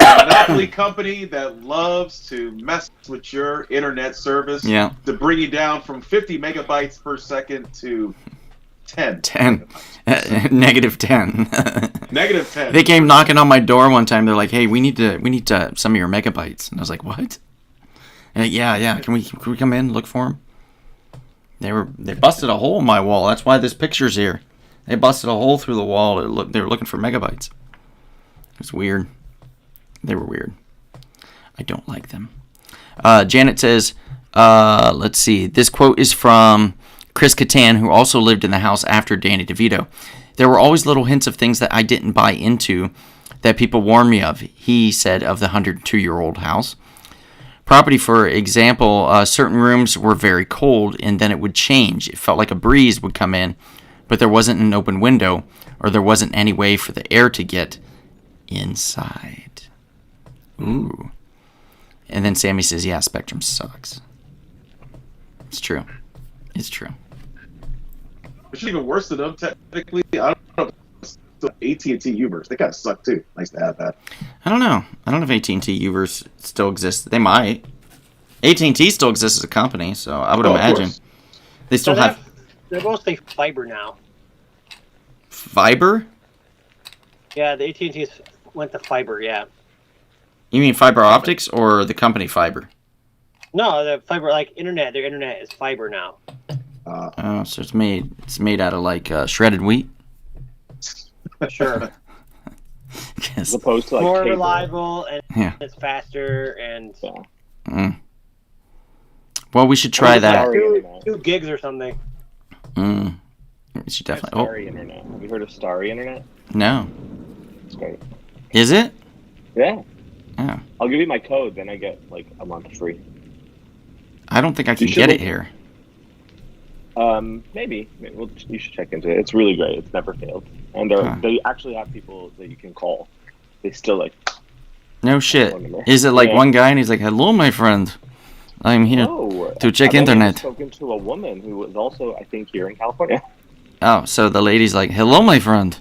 monopoly company that loves to mess with your internet service Yeah. to bring you down from 50 megabytes per second to 10. 10. Negative 10. Negative 10. They came knocking on my door one time. They're like, "Hey, we need some of your megabytes." And I was like, "What?" And yeah. Can we come in and look for them? They busted a hole in my wall. That's why this picture's here. They busted a hole through the wall. They were looking for megabytes. It was weird. They were weird. I don't like them. Janet says, let's see. This quote is from Chris Kattan, who also lived in the house after Danny DeVito. "There were always little hints of things that I didn't buy into that people warned me of," he said of the 102-year-old house. Property, for example, certain rooms were very cold and then it would change. It felt like a breeze would come in, but there wasn't an open window or there wasn't any way for the air to get inside. Ooh. And then Sammy says, "Yeah, Spectrum sucks." It's true. It's true. Which is even worse than them, technically. I don't know. AT&T Uverse, they kind of suck too. Nice to have that. I don't know. I don't know if AT&T Uverse still exists. They might. AT&T still exists as a company, so I would Oh, of imagine. course. They still So have they're mostly fiber now. fiber? Yeah, the AT&T's went to fiber. Yeah. You mean fiber optics or the company fiber? No, the fiber like internet. Their internet is fiber now. Oh, so it's made out of like shredded wheat? Sure. As opposed to like More cable. reliable and Yeah. it's faster and Yeah. Well, we should try that. Sorry, internet. 2 gigs or something. We should definitely. Starry Internet. Have you heard of Starry Internet? No. It's great. Is it? Yeah. Oh. I'll give you my code, then I get like a month free. I don't think I can You should get look- it here. Maybe. Well, you should check into it. It's really great. It's never failed. And they actually have people that you can call. They still like. No shit. phone number. Is it like Yeah. one guy and he's like, "Hello, my friend. I'm here No. to check I've only internet." spoken to a woman who was also, I think, here in California. Oh, so the lady's like, "Hello, my friend.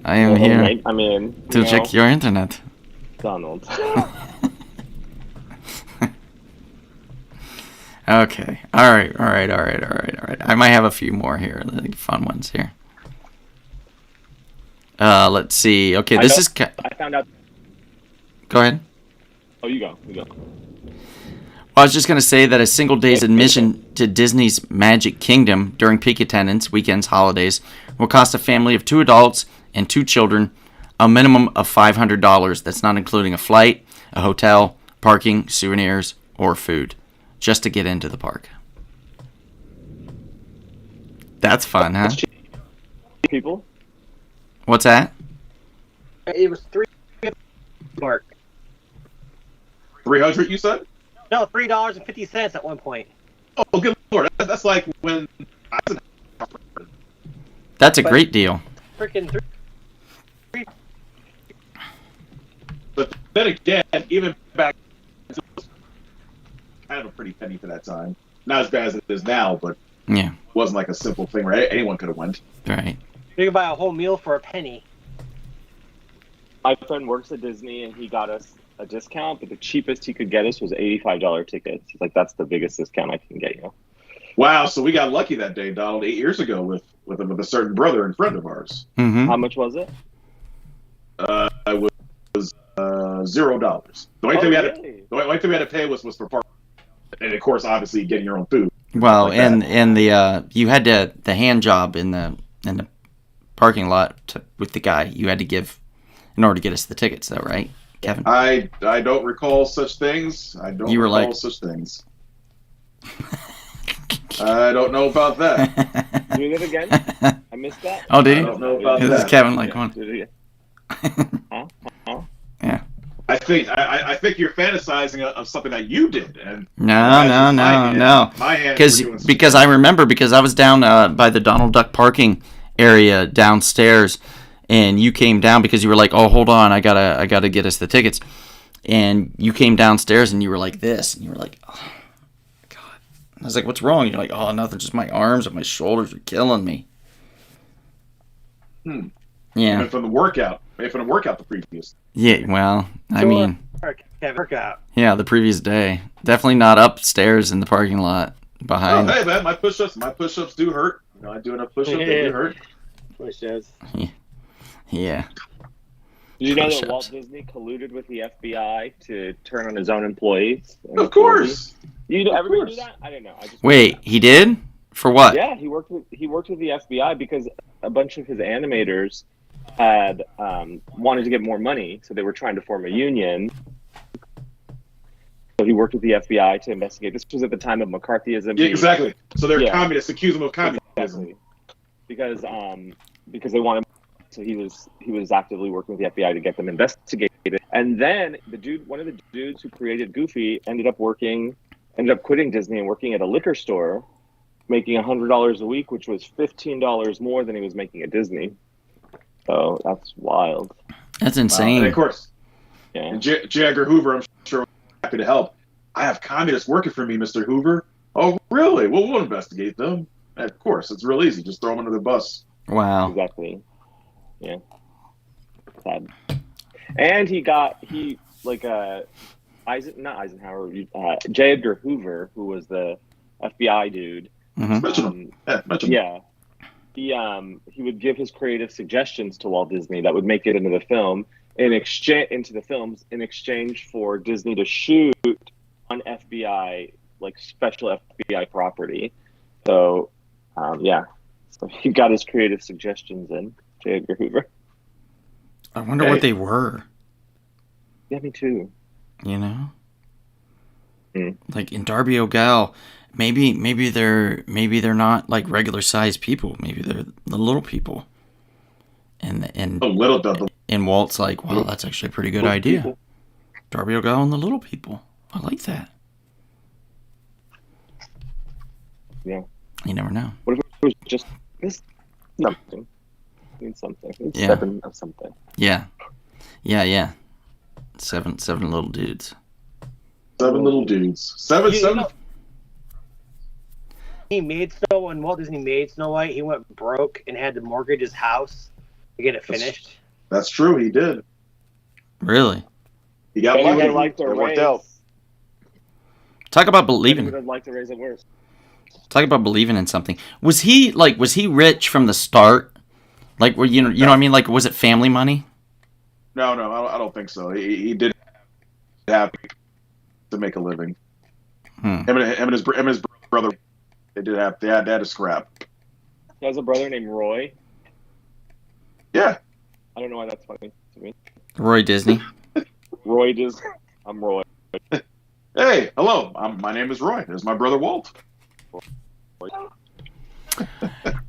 I am here I mean, to check your internet." Donald. Okay. All right. I might have a few more here, like fun ones here. Let's see. Okay, I this know- is. I found out. Go ahead. Oh, you go. I was just going to say that a single day's admission to Disney's Magic Kingdom during peak attendance, weekends, holidays, will cost a family of 2 adults and 2 children a minimum of $500. That's not including a flight, a hotel, parking, souvenirs, or food, just to get into the park. That's fun, huh? People. What's that? It was $3 $300, you said? No, $3.50 at one point. Oh, good lord. That's like when I was in That's a But- great deal. Freaking But then again, even back, it was kind of a pretty penny for that time. Not as bad as it is now, but Yeah, it wasn't like a simple thing where anyone could have went. right. You can buy a whole meal for a penny. My friend works at Disney, and he got us a discount, but the cheapest he could get us was $85 tickets. He's like, "That's the biggest discount I can get you." Wow, so we got lucky that day, Donald, 8 years ago with a certain brother and friend of ours. Mm-hmm. How much was it? It was $0. The only thing we had to Really? The only thing we had to pay was for park, and of course, obviously, getting your own food. Well, Like and the you had the hand job in the parking lot with the guy. You had to give in order to get us the tickets, though, right, Kevin? I don't recall such things. I don't You were recall like- such things. I don't know about that. Do it again? I missed that. Oh, did I he? don't know about This is that. Kevin like one. Do it again. Huh? Yeah. I think you're fantasizing of something that you did, and No. My hands were doing Because I remember because I was down by the Donald Duck parking area downstairs, and you came down because you were like, "Oh, hold on, I gotta get us the tickets," and you came downstairs and you were like this, and you were like, "Oh, God, I was like, what's wrong? You're like, oh, nothing, just my arms and my shoulders are killing me. Yeah. Maybe from the workout. The previous. Yeah, well, I mean, Workout. yeah, the previous day. Definitely not upstairs in the parking lot Oh, behind. hey man, my push-ups do hurt. You know, I do enough push-ups, they do hurt. Push-ups. Yeah. Did you know that Push-ups. Walt Disney colluded with the FBI to turn on his own employees? Of course. Everybody course. knew that? I didn't know. I just Wait, he did? For what? Yeah, he worked with the FBI because a bunch of his animators had wanted to get more money, so they were trying to form a union. So he worked with the FBI to investigate. This was at the time of McCarthyism. Yeah, exactly. So they're Yeah. communists, accuse them of communism. Exactly. Because they wanted. So he was actively working with the FBI to get them investigated. And then one of the dudes who created Goofy ended up quitting Disney and working at a liquor store, making $100 a week, which was $15 more than he was making at Disney. So that's wild. That's And insane. of course, Yeah. and J. Edgar Hoover, I'm sure, was happy to help. I have communists working for me, Mr. Hoover. Oh, really? Well, we'll investigate them. Of course, it's real easy. Just throw them under the bus. Wow. Exactly. Yeah. Sad. And J. Edgar Hoover, who was the FBI dude. Mhm. Mention them. Mention them. Yeah. He would give his creative suggestions to Walt Disney that would make it into the film in exchange for Disney to shoot on FBI, like special FBI property. So, so he got his creative suggestions in, J. Edgar Hoover. I wonder what they were, Yeah, me too. you know? Hmm. Like in Darby O'Gal, maybe they're not like regular sized people. Maybe they're the little people. And A little bit. and Walt's like, wow, that's actually a pretty good Little idea. people. Darby O'Gal and the little people. I like that. Yeah. You never know. What if it was just this something? Need something. Need Yeah. 7 of something. Yeah. Seven little dudes. 7 little dudes. Seven. When Walt Disney made Snow White, he went broke and had to mortgage his house to get it finished. That's true. He did. Really? He got But he would lucky. have liked to It worked raise. out. Talk about He would believing. have liked to raise it worse. Talk about believing in something. Was he rich from the start? Like, you know what I mean? Like, was it family money? No, I don't think so. He did have to make a living. Hmm. Him and his brother, they had a scrap. He has a brother named Roy. Yeah. I don't know why that's funny to me. Roy Disney. Roy does. I'm Roy. Hey, hello. My name is Roy. There's my brother Walt.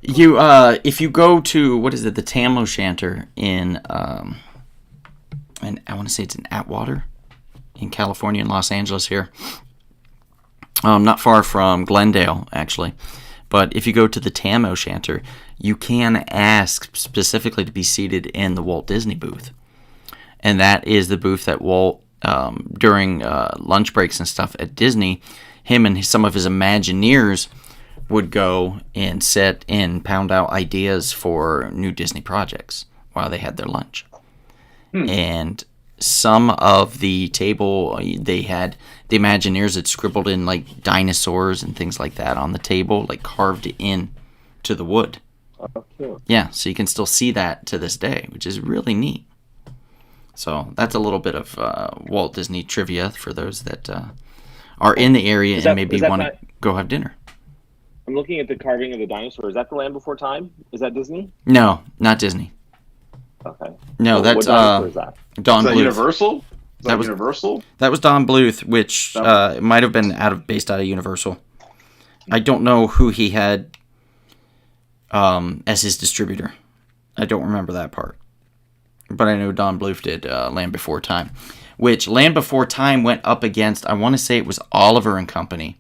You if you go to what is it, the Tam O'Shanter in and I want to say it's in Atwater in California, in Los Angeles here. Not far from Glendale, actually. But if you go to the Tam O'Shanter, you can ask specifically to be seated in the Walt Disney booth. And that is the booth that Walt, during lunch breaks and stuff at Disney, him and some of his Imagineers would go and sit and pound out ideas for new Disney projects while they had their lunch. And some of the table, they had, the Imagineers had scribbled in like dinosaurs and things like that on the table, like carved it in to the wood. Oh, cool. Yeah, so you can still see that to this day, which is really neat. So that's a little bit of Walt Disney trivia for those that are in the area Is and that- maybe is that want to not- go have dinner. I'm looking at the carving of the dinosaur. Is that the Land Before Time? Is that Disney? No, not Disney. Okay. No, What that's dinosaur is that? Don Is that Bluth. Universal? Is That that was- Universal? That was Don Bluth, which That might have been based out of Universal. I don't know who he had as his distributor. I don't remember that part. But I know Don Bluth did Land Before Time, which Land Before Time went up against, I want to say it was Oliver and Company.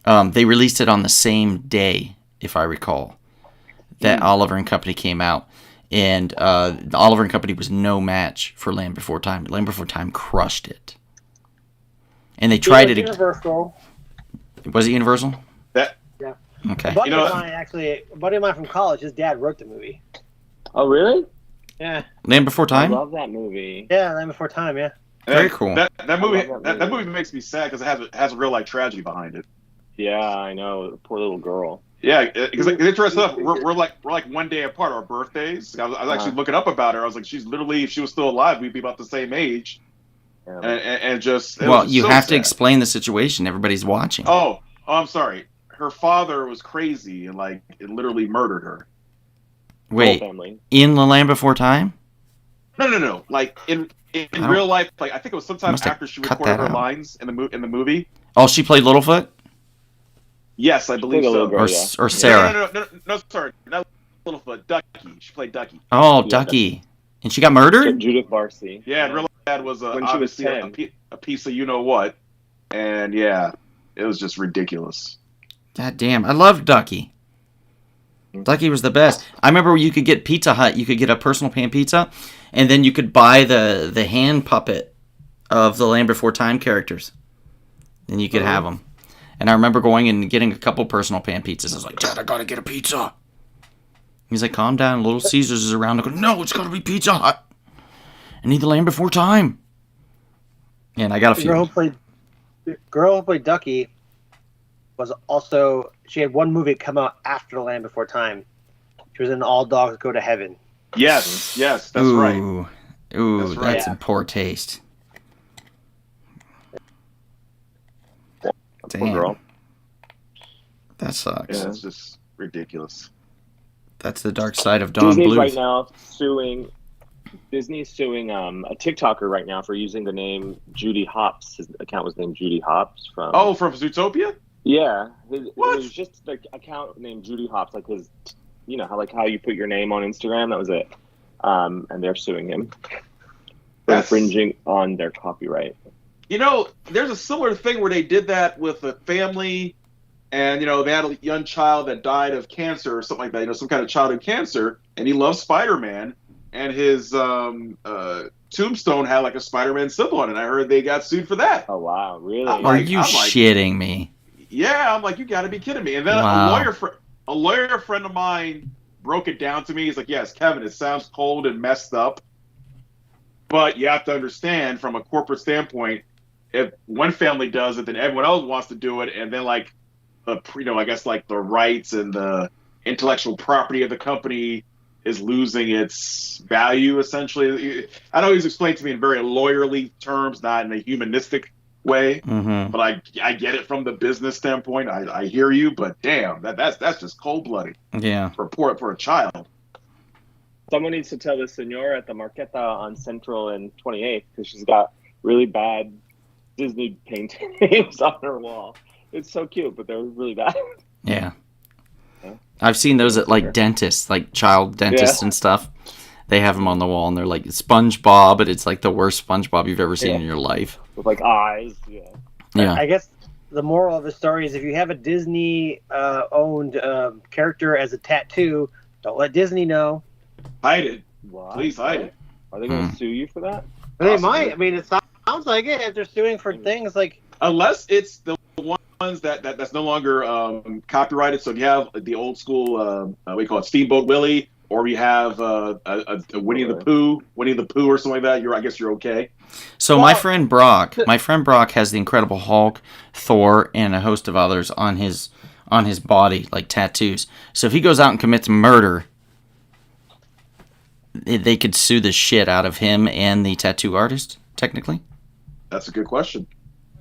They released it on the same day, if I recall, that Oliver and Company came out. And Oliver and Company was no match for Land Before Time. Land Before Time crushed it. And they tried it again. Universal. Was it Universal? That Yeah. Okay. A buddy You know- of mine, actually, a buddy of mine from college, his dad wrote the movie. Oh, really? Yeah. Land Before I Time? love that movie. Yeah, Land Before Time, yeah. Very cool. That movie love that movie makes me sad because it has a real life tragedy behind it. Yeah, I know. Poor little girl. Yeah, because interesting enough, we're like 1 day apart, our birthdays. I was actually looking up about her. I was like, she's literally, if she was still alive, we'd be about the same age. Yeah. And just it Well, was you so have to sad. explain the situation. Everybody's watching. Oh, I'm sorry. Her father was crazy and like it literally murdered her. Wait, Whole family. in The Land Before Time? No. Like in don't- real life, like I think it was sometime Must have after she cut recorded that her out. lines in the movie. Oh, she played Littlefoot? Yes, I believe Played a so. little girl. Or, yeah. or Sarah? No, sorry, not Littlefoot. Ducky. She played Ducky. Oh, Yeah, Ducky. And she got murdered? Judith Barcy. Yeah, and real dad was When she was obviously 10. a piece of you know what, and yeah, it was just ridiculous. God damn. I loved Ducky. Ducky was the best. I remember you could get Pizza Hut. You could get a personal pan pizza, and then you could buy the hand puppet of the Land Before Time characters. And you could have them. And I remember going and getting a couple personal pan pizzas. I was like, Dad, I gotta get a pizza. He's like, calm down. Little Caesars is around. I go, no, it's gotta be Pizza Hut. I need the Land Before Time. And I got a The few. girl who played Ducky was also, she had one movie come out after The Land Before Time. She was in All Dogs Go to Heaven. Yes, that's right. Ooh, That's right. that's in poor taste. Poor Damn. girl. That sucks. Yeah, it's just ridiculous. That's the dark side of Don Disney's Bluth. right now suing. Disney's suing a TikToker right now for using the name Judy Hopps. His account was named Judy Hopps from. Oh, from Zootopia? yeah. What? It was just the account named Judy Hopps, like his, you know how you put your name on Instagram. That was it. And they're suing him for That's- infringing on their copyright. You know, there's a similar thing where they did that with a family, and you know they had a young child that died of cancer or something like that. You know, some kind of childhood cancer, and he loved Spider-Man, and his tombstone had like a Spider-Man symbol on it. I heard they got sued for that. Oh wow, really? I'm Are like- you I'm like- shitting me? Yeah, I'm like, you got to be kidding me. And then Wow. a lawyer friend of mine broke it down to me. He's like, yes, Kevin, it sounds cold and messed up, but you have to understand from a corporate standpoint, if one family does it, then everyone else wants to do it, and then like the I guess like the rights and the intellectual property of the company is losing its value essentially. I know he's explained to me in very lawyerly terms, not in a humanistic way. Mm-hmm. But I get it from the business standpoint. I hear you, but damn, that's just cold blooded Yeah. for a child. Someone needs to tell the senora at the Marqueta on Central and 28th because she's got really bad Disney paintings on her wall. It's so cute, but they're really bad. Yeah. Yeah. I've seen those at like dentists, like child dentists Yeah. and stuff. They have them on the wall, and they're like SpongeBob, but it's like the worst SpongeBob you've ever seen Yeah. in your life. With like eyes. Yeah. Yeah. I guess the moral of the story is if you have a Disney owned character as a tattoo, don't let Disney know. Hide it, What? please hide it. Are they going to sue you for that? They Possibly. might. I mean, it sounds like it if they're suing for things like. Unless it's the ones that's no longer copyrighted. So if you have the old school, what do you call it, Steamboat Willie, or you have a Winnie the Pooh or something like that, I guess you're okay. So Well, my friend Brock has the Incredible Hulk, Thor, and a host of others on his body, like tattoos. So if he goes out and commits murder, they could sue the shit out of him and the tattoo artist, technically. That's a good question.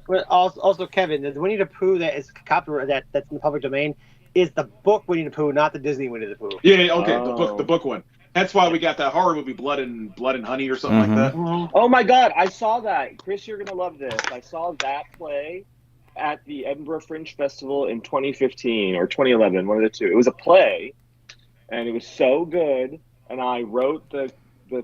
But also, Kevin, the Winnie the Pooh that is copyright that's in the public domain is the book Winnie the Pooh, not the Disney Winnie the Pooh. Yeah, okay, Oh. the book one. That's why we got that horror movie, Blood and Honey, or something like that. Oh my God, I saw that. Chris, you're going to love this. I saw that play at the Edinburgh Fringe Festival in 2015 or 2011, one of the two. It was a play, and it was so good. And I wrote the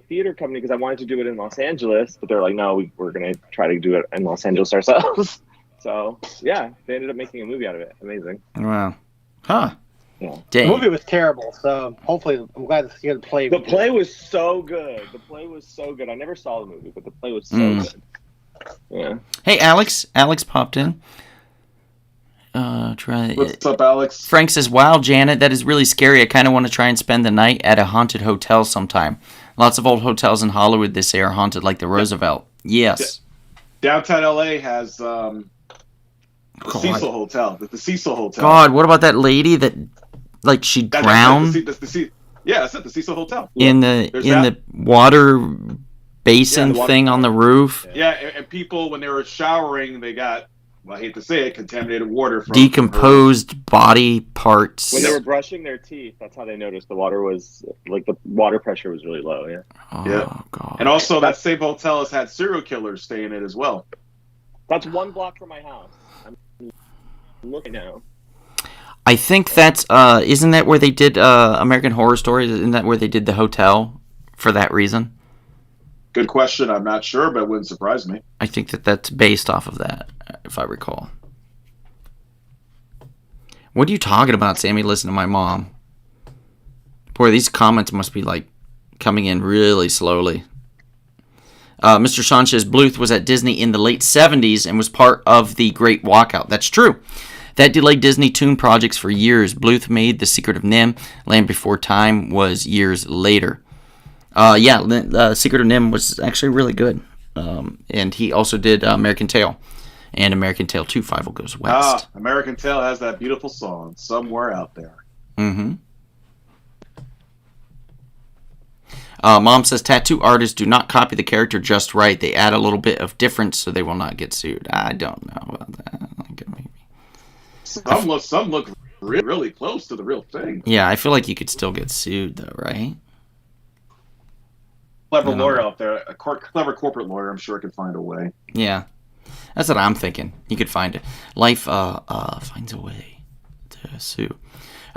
theater company because I wanted to do it in Los Angeles, but they're like, no, we're going to try to do it in Los Angeles ourselves. So, yeah, they ended up making a movie out of it. Amazing. Wow. Huh. Yeah. The Dang. movie was terrible, so hopefully I'm glad to hear the play. The play was so good. I never saw the movie, but the play was so good. Yeah. Hey, Alex. Alex popped in. Try. What's up, Alex? Frank says, "Wow, Janet, that is really scary. I kind of want to try and spend the night at a haunted hotel sometime. Lots of old hotels in Hollywood, they say, are haunted, like the Roosevelt." Yes. Downtown LA has the Cecil Hotel. The Cecil Hotel. God, what about that lady that, like, she drowned Yeah, it's at the Cecil Hotel. in the water basin thing on the roof? Yeah, and people, when they were showering, they got, well, I hate to say it, contaminated water from Decomposed body parts. When they were brushing their teeth, that's how they noticed the water was, like, the water pressure was really low, yeah. Oh, yeah. God. And also, that same hotel has had serial killers stay in it as well. That's 1 block from my house. I'm looking now. I think that's, isn't that where they did American Horror Story? Isn't that where they did the hotel for that reason? Good question. I'm not sure, but it wouldn't surprise me. I think that's based off of that, if I recall. What are you talking about, Sammy? Listen to my mom. Boy, these comments must be, like, coming in really slowly. Mr. Sanchez, Bluth was at Disney in the late 70s and was part of the Great Walkout. That's true. That delayed Disney Toon projects for years. Bluth made The Secret of NIMH. Land Before Time was years later. Secret of NIMH was actually really good. And he also did American Tail. And American Tail 2, Fievel Goes West. American Tail has that beautiful song, Somewhere Out There. Mm-hmm. Mom says, tattoo artists do not copy the character just right. They add a little bit of difference so they will not get sued. I don't know about that. Some look really close to the real thing. Yeah, I feel like you could still get sued, though, right? Clever lawyer out there, a clever corporate lawyer, I'm sure can find a way. Yeah, that's what I'm thinking. You could find it. Life finds a way to sue.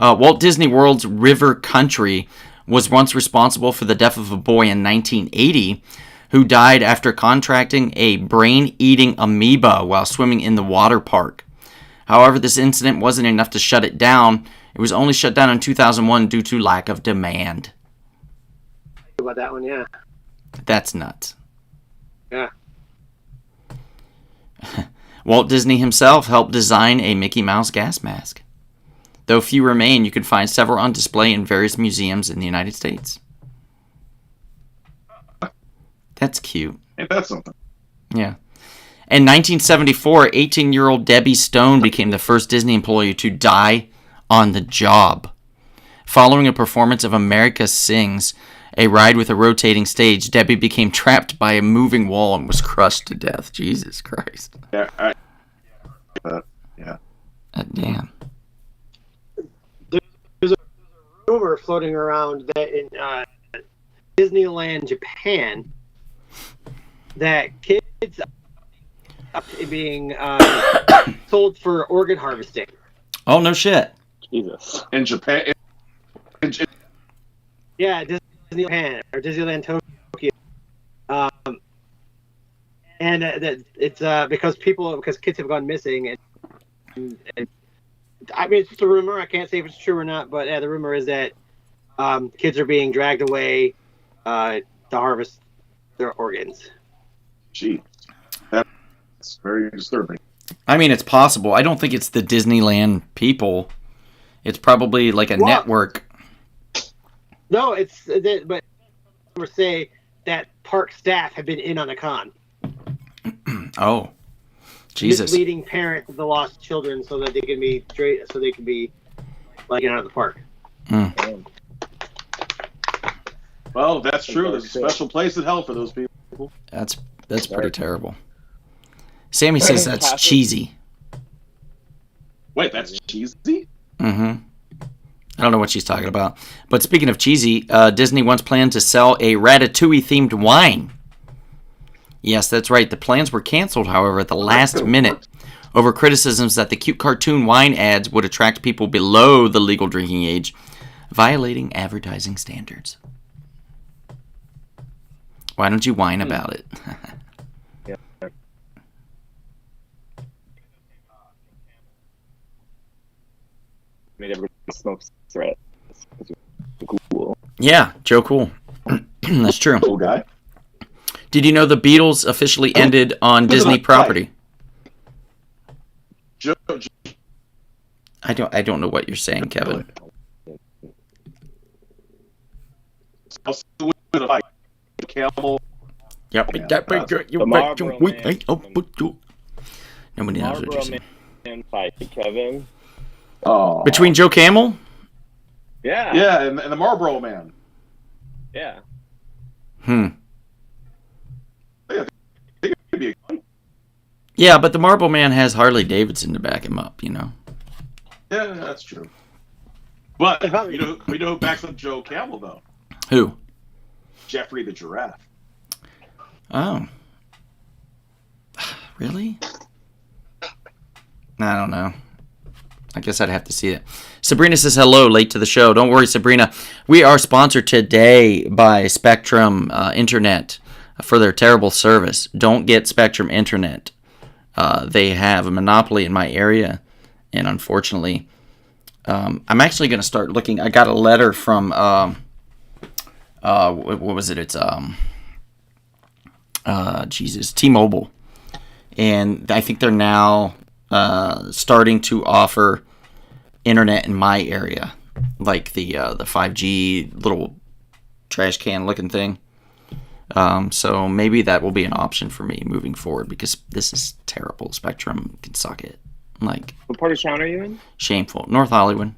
Walt Disney World's River Country was once responsible for the death of a boy in 1980 who died after contracting a brain-eating amoeba while swimming in the water park. However, this incident wasn't enough to shut it down. It was only shut down in 2001 due to lack of demand. About that one, yeah. That's nuts. Yeah. Walt Disney himself helped design a Mickey Mouse gas mask. Though few remain, you can find several on display in various museums in the United States. That's cute. Ain't that something? Yeah. In 1974, 18-year-old Debbie Stone became the first Disney employee to die on the job. Following a performance of America Sings, a ride with a rotating stage, Debbie became trapped by a moving wall and was crushed to death. Jesus Christ. Yeah. Damn. There's a rumor floating around that in Disneyland Japan, that kids being sold for organ harvesting. Oh, no shit. Jesus. In Japan. Yeah, Disneyland Japan or Disneyland Tokyo. And it's because kids have gone missing, and I mean, it's just a rumor. I can't say if it's true or not, but the rumor is that kids are being dragged away to harvest their organs. Gee, that's very disturbing. I mean, it's possible. I don't think it's the Disneyland people. It's probably like a network. No, but we say that park staff have been in on the con. Oh, Jesus! Misleading parents of the lost children so that they can be like out of the park. Mm. Well, that's true. There's a special place in hell for those people. That's pretty terrible. Sammy says that's cheesy. Wait, that's cheesy? Mm-hmm. I don't know what she's talking about. But speaking of cheesy, Disney once planned to sell a Ratatouille-themed wine. Yes, that's right. The plans were canceled, however, at the last minute over criticisms that the cute cartoon wine ads would attract people below the legal drinking age, violating advertising standards. Why don't you whine about it? Yeah. Made everybody smoke cigarettes. Cool. Yeah, Joe Cool. That's true. Cool guy. Did you know the Beatles officially ended on Disney property? I don't know what you're saying, Kevin. Camel. Yep. The Marlboro Man. Nobody knows what you're Marlboro saying. Man fight, Kevin. Oh. Between Joe Camel? Yeah. Yeah, and the Marlboro Man. Yeah. It could be a- Yeah, but the Marble Man has Harley Davidson to back him up, you know. Yeah, that's true. But we know who backs up Joe Camel though? Who? Jeffrey the Giraffe. Oh. Really? I don't know. I guess I'd have to see it. Sabrina says hello, late to the show. Don't worry, Sabrina. We are sponsored today by Spectrum Internet for their terrible service. Don't get Spectrum Internet. They have a monopoly in my area, and unfortunately, I'm actually going to start looking. I got a letter from what was it? It's T-Mobile, and I think they're now starting to offer internet in my area, like the 5G little trash can looking thing. So maybe that will be an option for me moving forward, because this is terrible. Spectrum can suck it. Like, What part of town are you in? shameful. North Hollywood.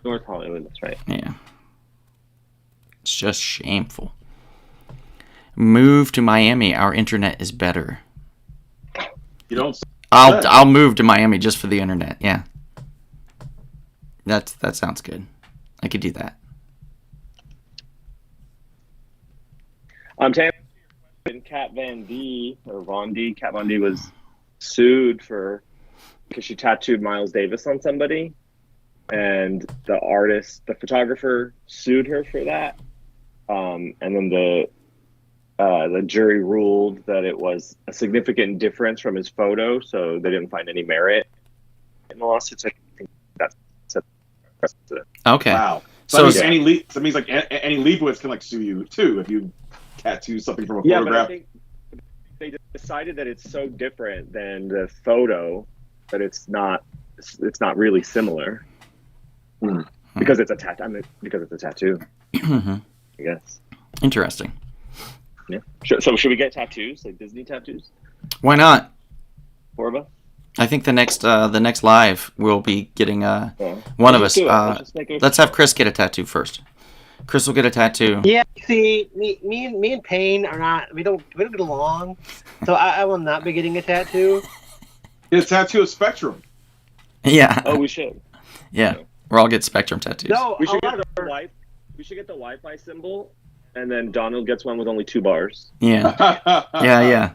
North Hollywood, that's right. Yeah. It's just shameful. Move to Miami. Our internet is better. You don't. I'll move to Miami just for the internet. Yeah. That sounds good. I could do that. To answer Kat Von D was sued because she tattooed Miles Davis on somebody, and the photographer sued her for that. And then the jury ruled that it was a significant difference from his photo, so they didn't find any merit in the lawsuit. So I think that's precedent. Okay. Wow. So So, that means like any Leibowitz can like sue you too if you tattoo something from a Yeah, but I photograph. think they decided that it's so different than the photo that it's not really similar. Because it's a tattoo. I mean, because it's a tattoo. I guess. Interesting. Yeah. So should we get tattoos, like Disney tattoos? Why not? Four of us? I think the next live we'll be getting one of us. Let's have Chris get a tattoo first. Chris will get a tattoo. Yeah, see, me and Payne are not. We don't get along, so I will not be getting a tattoo. Get a tattoo of Spectrum. Yeah. Oh, we should. Yeah. We'll all get Spectrum tattoos. No, We should get the Wi-Fi symbol, and then Donald gets one with only 2 bars. Yeah. Yeah.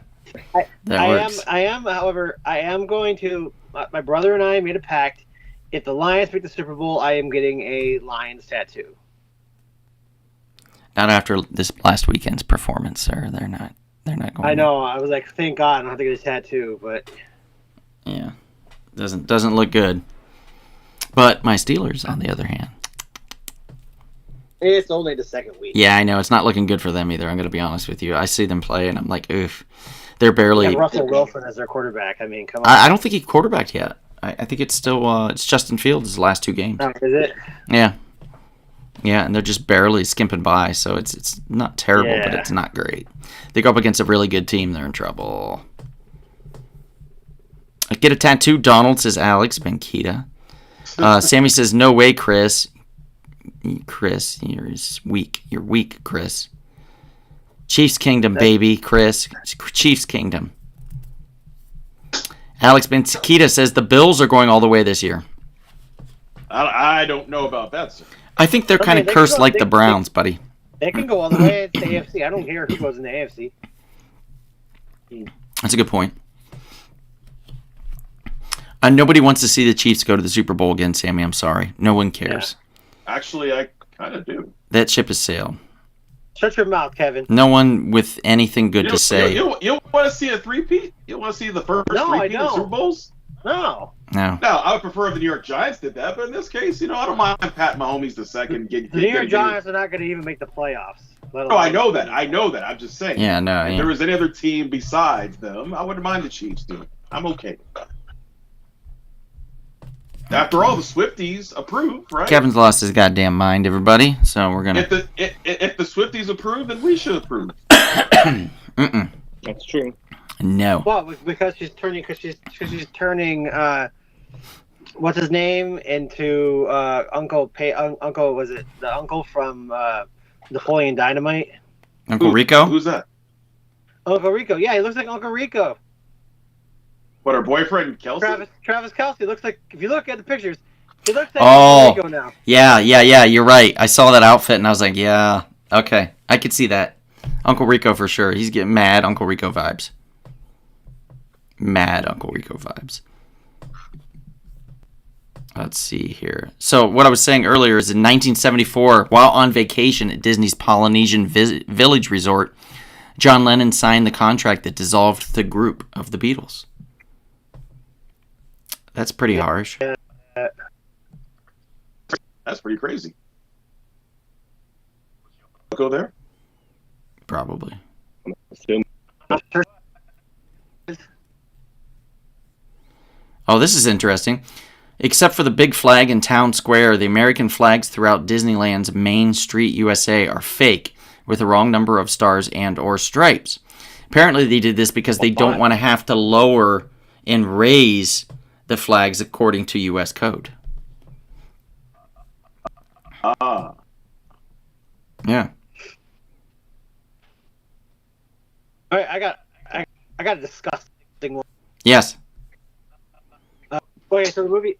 That works. However, I am going to. My brother and I made a pact. If the Lions make the Super Bowl, I am getting a Lions tattoo. Not after this last weekend's performance, sir. They're not going. I know. I was like, thank God I don't have to get a tattoo, but Yeah. Doesn't look good. But my Steelers, on the other hand. it's only the second week. Yeah, I know. It's not looking good for them either. I'm going to be honest with you. I see them play, and I'm like, oof. They're barely. And Russell Wilson as their quarterback. I mean, come on. I don't think he quarterbacked yet. I think it's still it's Justin Fields' last 2 games. Oh, is it? Yeah. Yeah, and they're just barely skimping by, so it's not terrible, but Yeah. it's not great. They go up against a really good team, they're in trouble. Get a tattoo, Donald, says Alex Benkita. Sammy says, no way, Chris. Chris, you're weak. You're weak, Chris. Chiefs Kingdom, baby, Chris. Chiefs Kingdom. Alex Benkita says the Bills are going all the way this year. I don't know about that, sir. I think they're kind of they cursed go- like they- the Browns, buddy. They can go all the way to the AFC. I don't care who goes in the AFC. That's a good point. Nobody wants to see the Chiefs go to the Super Bowl again, Sammy. I'm sorry. No one cares. Actually, I kind of do. That ship has sailed. Shut your mouth, Kevin. No one with anything good to say. You want to see a three-peat? You want to see the first No, I three-peat in don't. Super Bowls? No. No. No, I would prefer if the New York Giants did that, but in this case, I don't mind patting Mahomes the second. The New York Giants are not going to even make the playoffs. Oh, I know that. I'm just saying. Yeah, no. If Yeah. there was any other team besides them, I wouldn't mind the Chiefs doing it. I'm okay with that. After all, the Swifties approve, right? Kevin's lost his goddamn mind, everybody. So we're gonna. If the Swifties approve, then we should approve. Mm-mm. That's true. No. Well, because she's turning what's his name into Uncle was it the uncle from Napoleon Dynamite? Uncle Rico? Who's that? Uncle Rico. Yeah, he looks like Uncle Rico. What, her boyfriend Kelsey? Travis Kelsey looks like, if you look at the pictures, he looks like Oh. Uncle Rico now. Yeah. You're right. I saw that outfit and I was like, yeah, okay, I could see that. Uncle Rico for sure. He's getting mad Uncle Rico vibes. Mad Uncle Rico vibes. Let's see here. So what I was saying earlier is in 1974, while on vacation at Disney's Polynesian Village Resort, John Lennon signed the contract that dissolved the group of the Beatles. That's pretty harsh. That's pretty crazy. Go there? Probably. Assume Oh, this is interesting. Except for the big flag in Town Square, the American flags throughout Disneyland's Main Street, USA are fake, with the wrong number of stars and or stripes. Apparently they did this because they don't want to have to lower and raise the flags according to U.S. code. Ah. Yeah. All right, I got a disgusting one. Yes. Okay, so the movie.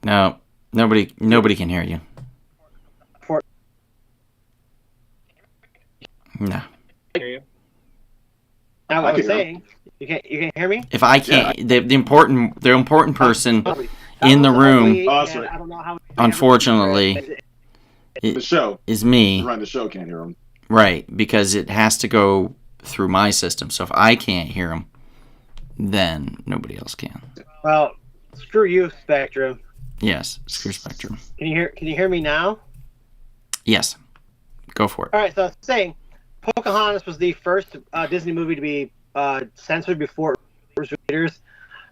No. Nobody can hear you. No. I hear you. Now, I what I was can hear saying, you can't hear me. If I can't, the important person Ugly. in the That was room, ugly, Oh, and sorry. I don't know how. unfortunately, The show. is me. Running the show can't hear him. Right, because it has to go through my system. So if I can't hear them, then nobody else can. Well, screw you, Spectrum. Yes, screw Spectrum. Can you hear me now? Yes, go for it. All right, so I was saying, Pocahontas was the first Disney movie to be censored before it was theaters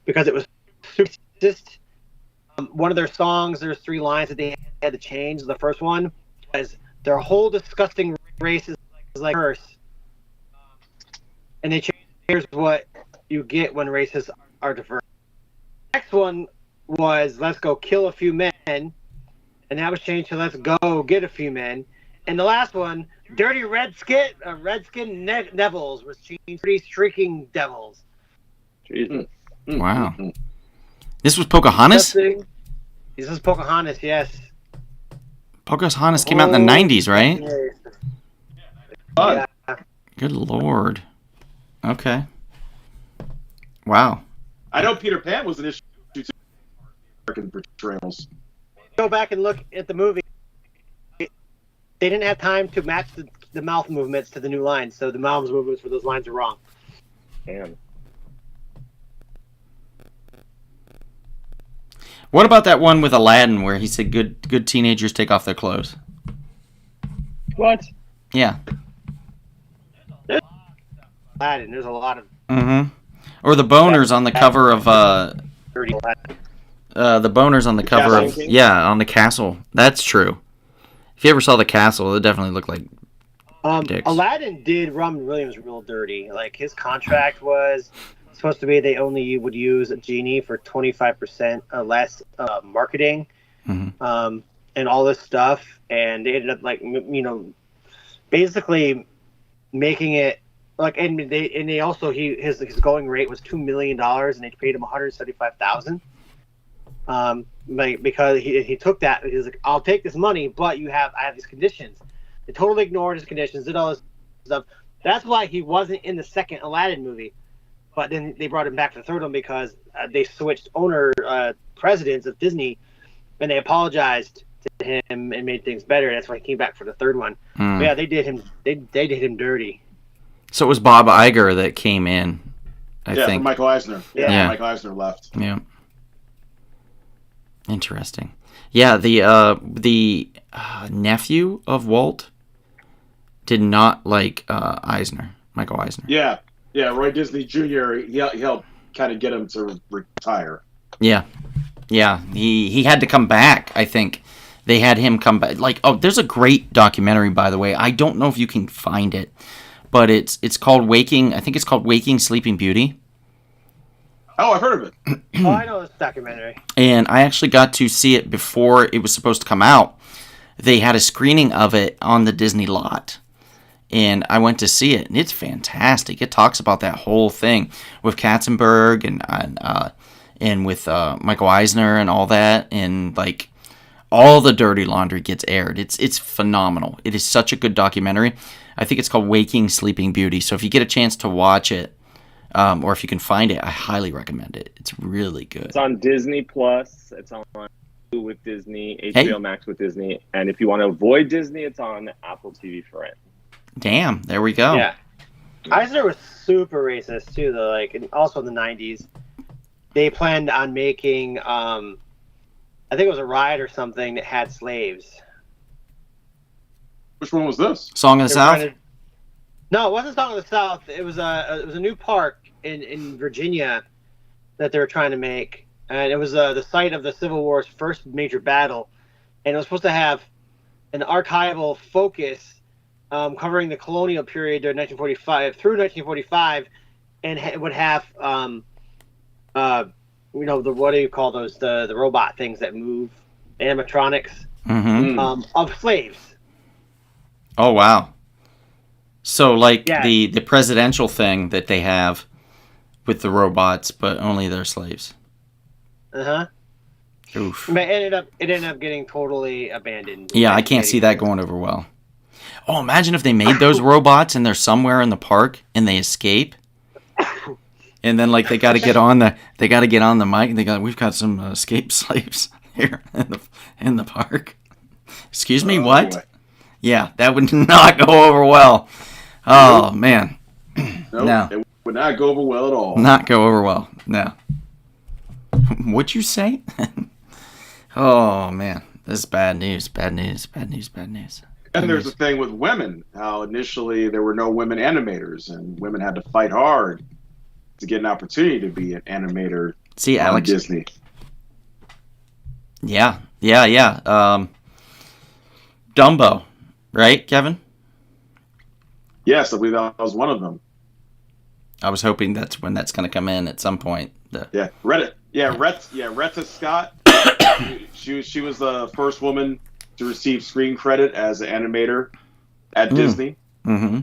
because it was racist. One of their songs, there's 3 lines that they had to change. The first one was their whole disgusting race is like curse, and they changed here's what you get when races are diverse. Next one was let's go kill a few men, and that was changed to let's go get a few men. And the last one, dirty redskin devils, was changed to streaking devils. Jesus. Wow. This was Pocahontas? This is Pocahontas, yes. Pocahontas came out in the 90s, right? Fun. Yeah. Good lord. Okay. Wow. I know Peter Pan was an issue too. American portrayals. Go back and look at the movie. They didn't have time to match the mouth movements to the new lines, so the mouth movements for those lines are wrong. Damn. What about that one with Aladdin where he said good teenagers take off their clothes? What? Yeah. Aladdin, there's a lot of Mm-hmm. Or the boners on the cover of dirty Aladdin. the boners on the cover Castle of King? on the castle. That's true. If you ever saw the castle, it definitely looked like dicks. Aladdin did Robin Williams real dirty. Like his contract was supposed to be they only would use a genie for 25% less marketing, Mhm. and all this stuff, and they ended up like basically making it like and they also his going rate was $2 million and they paid him $175,000. Because he took that, he was like, I'll take this money, but I have these conditions. They totally ignored his conditions, did all this stuff. That's why he wasn't in the second Aladdin movie. But then they brought him back to the third one because they switched presidents of Disney, and they apologized to him and made things better. That's why he came back for the third one. Mm. But yeah, they did him. They did him dirty. So it was Bob Iger that came in, I Yeah, think. from Michael Eisner. Yeah. Michael Eisner left. Yeah. Interesting. Yeah, the nephew of Walt did not like Michael Eisner. Yeah, Roy Disney Jr. He helped kind of get him to retire. Yeah. Yeah. He had to come back, I think. They had him come back. Like, oh, there's a great documentary, by the way. I don't know if you can find it, but it's called Waking. I think it's called Waking Sleeping Beauty. Oh, I've heard of it. Oh, I know this documentary. And I actually got to see it before it was supposed to come out. They had a screening of it on the Disney lot. And I went to see it, and it's fantastic. It talks about that whole thing with Katzenberg and with Michael Eisner and all that. And, like, all the dirty laundry gets aired. It's phenomenal. It is such a good documentary. I think it's called Waking Sleeping Beauty. So if you get a chance to watch it, or if you can find it, I highly recommend it. It's really good. It's on Disney Plus. It's on Hulu with Disney, HBO Max with Disney, and if you want to avoid Disney, it's on Apple TV for rent. Damn, there we go. Yeah. Eisner was super racist too, though. Like, and also in the '90s, they planned on making, I think it was a ride or something that had slaves. Which one was this? Song of the They were South? trying to- No, it wasn't Song of the South. It was a new park in Virginia that they were trying to make, and it was the site of the Civil War's first major battle, and it was supposed to have an archival focus covering the colonial period during 1945 through 1945, and it would have what do you call those, the robot things that move, animatronics Mm-hmm. of slaves. Oh, wow. So, like, Yeah. the presidential thing that they have with the robots, but only they're slaves. Uh-huh. Oof. But it ended up getting totally abandoned. Yeah, I can't see that going over well. Oh, imagine if they made those robots and they're somewhere in the park and they escape. And then, like, they got to get on the mic. We've got some escaped slaves here in the park. Excuse me, what? Boy. Yeah, that would not go over well. Oh, man. Nope, No. it would not go over well at all. Not go over well. No. What'd you say? Oh, man. This is bad news. Bad news. Bad news. Bad news. And there's a thing with women, how initially there were no women animators, and women had to fight hard to get an opportunity to be an animator See, on Alex. Disney. Yeah. Dumbo, right, Kevin? Yes, I believe that was one of them. I was hoping that's when that's going to come in at some point. Yeah, Retta Scott. she was the first woman to receive screen credit as an animator at Disney. Mm-hmm.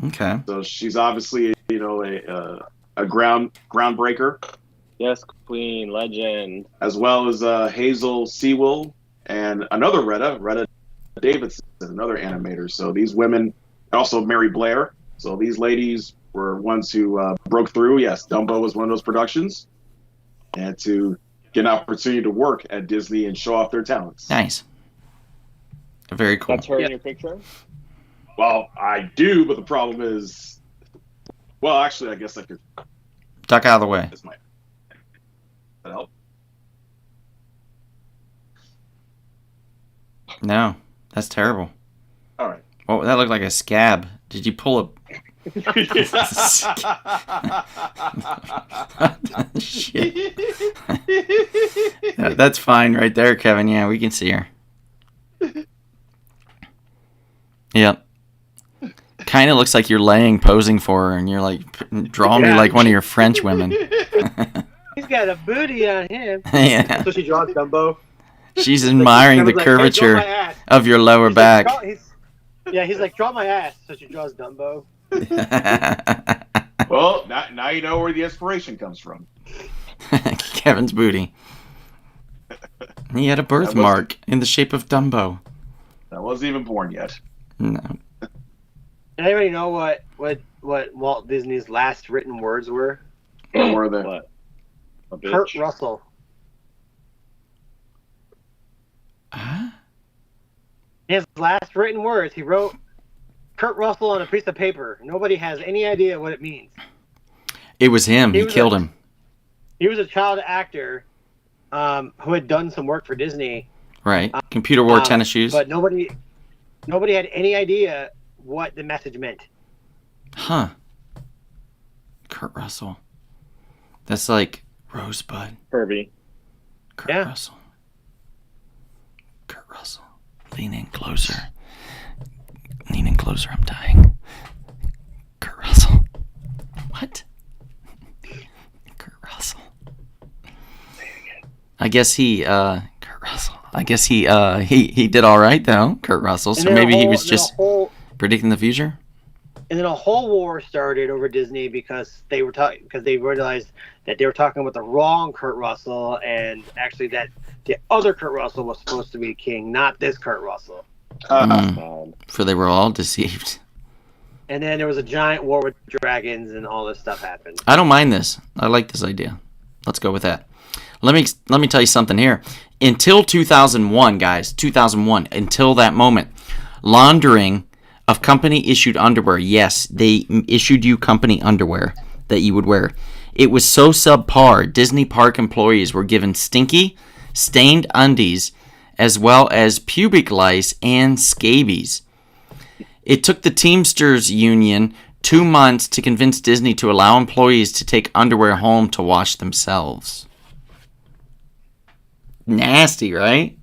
Okay. So she's obviously, a groundbreaker, Yes, Queen, legend. as well as Hazel Sewell and another Retta Davidson, another animator. So these women, also Mary Blair. So these ladies were ones who broke through. Yes, Dumbo was one of those productions, and to get an opportunity to work at Disney and show off their talents. Nice. Very cool. That's her Yeah. in your picture? Well, I do, but the problem is, well, actually, I guess I could. Duck out of the way. This might help. No, that's terrible. All right. Oh, that looked like a scab. Did you pull a... Shit. Yeah, that's fine right there, Kevin. Yeah, we can see her. Yep. Kind of looks like you're laying posing for her, and you're like, draw me Yeah. like one of your French women. He's got a booty on him. Yeah. So she draws Dumbo. She's admiring the Kevin's like, "Hey, draw curvature my ass." of your lower He's like, back. he's like, draw my ass. So she draws Dumbo. Well, now you know where the inspiration comes from. Kevin's booty. He had a birthmark in the shape of Dumbo. I wasn't even born yet. No. Does anybody know what Walt Disney's last written words were? What were they? What? A bitch? Kurt Russell. Huh? His last written words, he wrote Kurt Russell on a piece of paper. Nobody has any idea what it means. It was him. He He was killed a- him. He was a child actor who had done some work for Disney, Right. Computer wore tennis shoes. but nobody had any idea what the message meant. Huh. Kurt Russell. That's like Rosebud. Herbie. Kurt Yeah. Russell. Kurt Russell. Lean in closer. Lean in closer. I'm dying. Kurt Russell. What? Kurt Russell. I guess Kurt Russell. I guess he did all right though, Kurt Russell. So maybe he was just predicting the future. And then a whole war started over Disney because they realized that they were talking about the wrong Kurt Russell, and actually that the other Kurt Russell was supposed to be king, not this Kurt Russell. For they were all deceived. And then there was a giant war with dragons, and all this stuff happened. I don't mind this. I like this idea. Let's go with that. Let me tell you something here. Until 2001, guys, 2001, until that moment, laundering of company-issued underwear, yes, they issued you company underwear that you would wear. It was so subpar, Disney Park employees were given stinky, stained undies, as well as pubic lice and scabies. It took the Teamsters Union 2 months to convince Disney to allow employees to take underwear home to wash themselves. Nasty, right?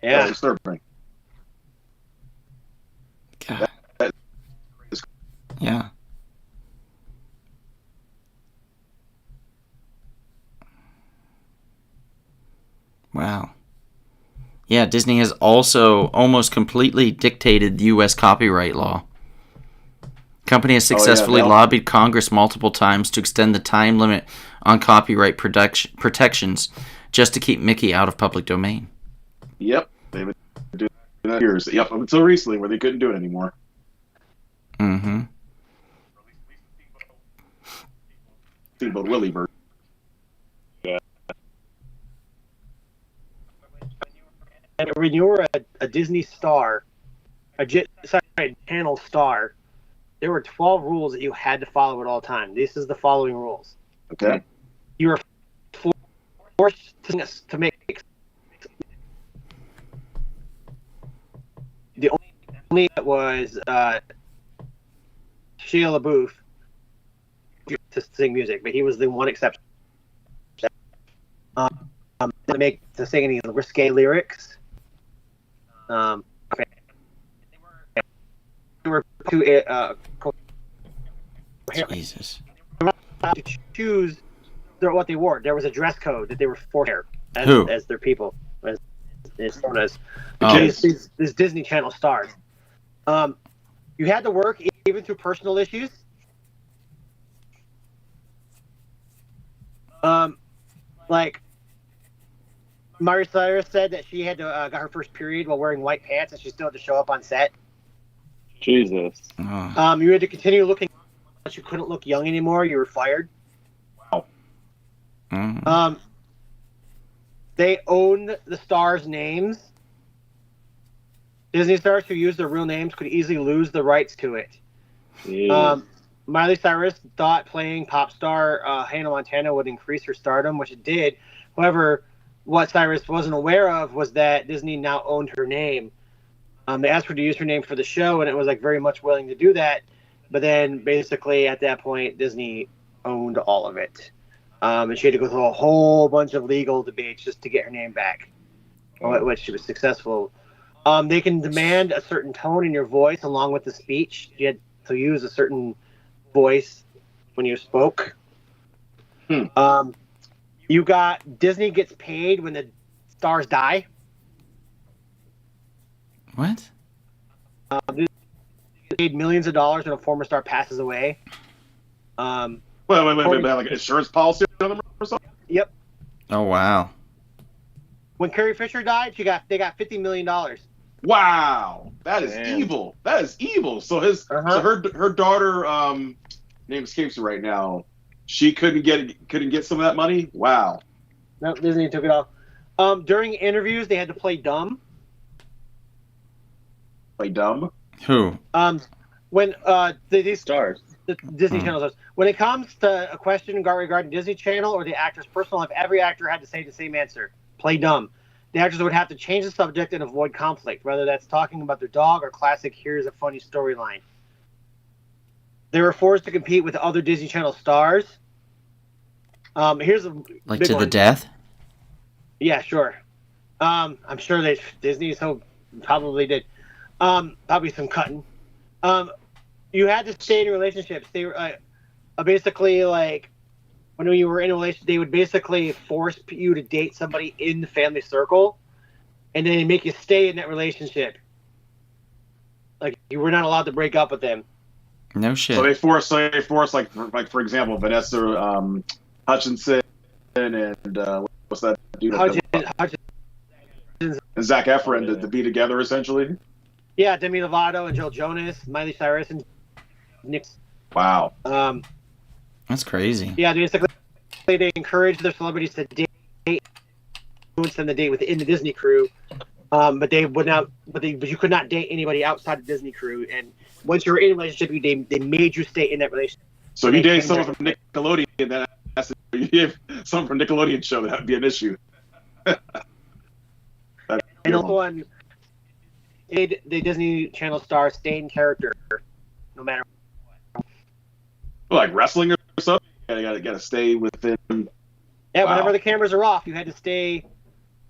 Yeah. Disturbing. God. Yeah. Wow. Yeah, Disney has also almost completely dictated the U.S. copyright law. Company has successfully lobbied Congress multiple times to extend the time limit on copyright protections just to keep Mickey out of public domain. Yep, they've been doing that for years. Yep, up until recently where they couldn't do it anymore. Mm-hmm. Steamboat Willie version. And when you were a Disney star, channel star, there were 12 rules that you had to follow at all times. This is the following rules. Okay. You were forced to make the only that was Shia LaBeouf to sing music, but he was the one exception. To sing any risque lyrics. Okay. They were Jesus. to choose what they wore. There was a dress code that they were forced to wear Who? as their people, as known as Oh. these Disney Channel stars. You had to work even through personal issues. Like Miley Cyrus said that she had to got her first period while wearing white pants, and she still had to show up on set. Jesus. Oh. You had to continue looking. Once you couldn't look young anymore, you were fired. Mm. They owned the stars' names. Disney stars who used their real names could easily lose the rights to it. Miley Cyrus thought playing pop star Hannah Montana would increase her stardom, which it did. However, what Cyrus wasn't aware of was that Disney now owned her name. They asked her to use her name for the show, and it was like very much willing to do that. But then basically at that point, Disney owned all of it. And she had to go through a whole bunch of legal debates just to get her name back, which she was successful. They can demand a certain tone in your voice along with the speech. You had to use a certain voice when you spoke. You got Disney gets paid when the stars die. What? They paid millions of dollars when a former star passes away. Wait, like an insurance policy on them or something? Yep. Oh, wow. When Carrie Fisher died, they got $50 million. Wow, that is Damn. evil. That is evil. So her daughter, name escapes me right now. She couldn't get some of that money. Wow. No, Disney took it off. During interviews, they had to play dumb. Play dumb. Who? When these Stars. the Disney Channel stars, when it comes to a question regarding Disney Channel or the actor's personal life, every actor had to say the same answer: play dumb. The actors would have to change the subject and avoid conflict, whether that's talking about their dog or classic "here's a funny storyline." they were forced to compete with other Disney Channel stars. Here's a Like big to the one. death? Yeah, sure. I'm sure Disney probably did. Probably some cutting. You had to stay in relationships. They were basically like when you were in a relationship, they would basically force you to date somebody in the family circle, and then make you stay in that relationship. Like you were not allowed to break up with them. No shit. So they force like for example, Vanessa Hutchinson and what's that dude? Hutchins, And Zac Efron to be together essentially. yeah, Demi Lovato and Joe Jonas, Miley Cyrus and Nick. Wow. That's crazy. Yeah, basically they encourage their celebrities to date, influence them to date within the Disney crew. But they would not. But you could not date anybody outside the Disney crew. And once you were in a relationship, they made you stay in that relationship. So if you date someone from Nickelodeon, then if someone from Nickelodeon show, that would be an issue. And also on the Disney Channel star stay in character, no matter. Like wrestling or something, you gotta stay within. Yeah, Wow. whenever the cameras are off, you had to stay.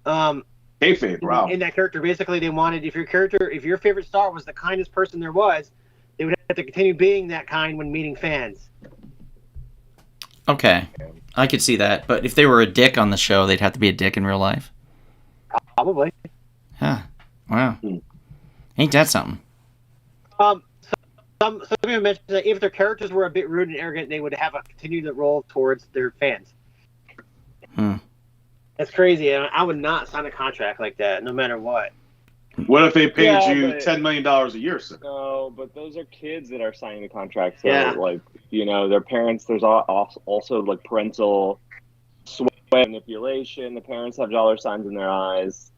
Kayfabe. Wow. In that character, basically, they wanted if your favorite star was the kindest person there was, they would have to continue being that kind when meeting fans. Okay. I could see that. But if they were a dick on the show, they'd have to be a dick in real life? Probably. Huh. Wow. Ain't that something? Some people mentioned that if their characters were a bit rude and arrogant, they would have to continue the role towards their fans. That's crazy. I would not sign a contract like that, no matter what. What if they paid you but- $10 million a year, sir? No, but those are kids that are signing the contract. So, Yeah. like, their parents, there's also, like, parental sway manipulation. The parents have dollar signs in their eyes.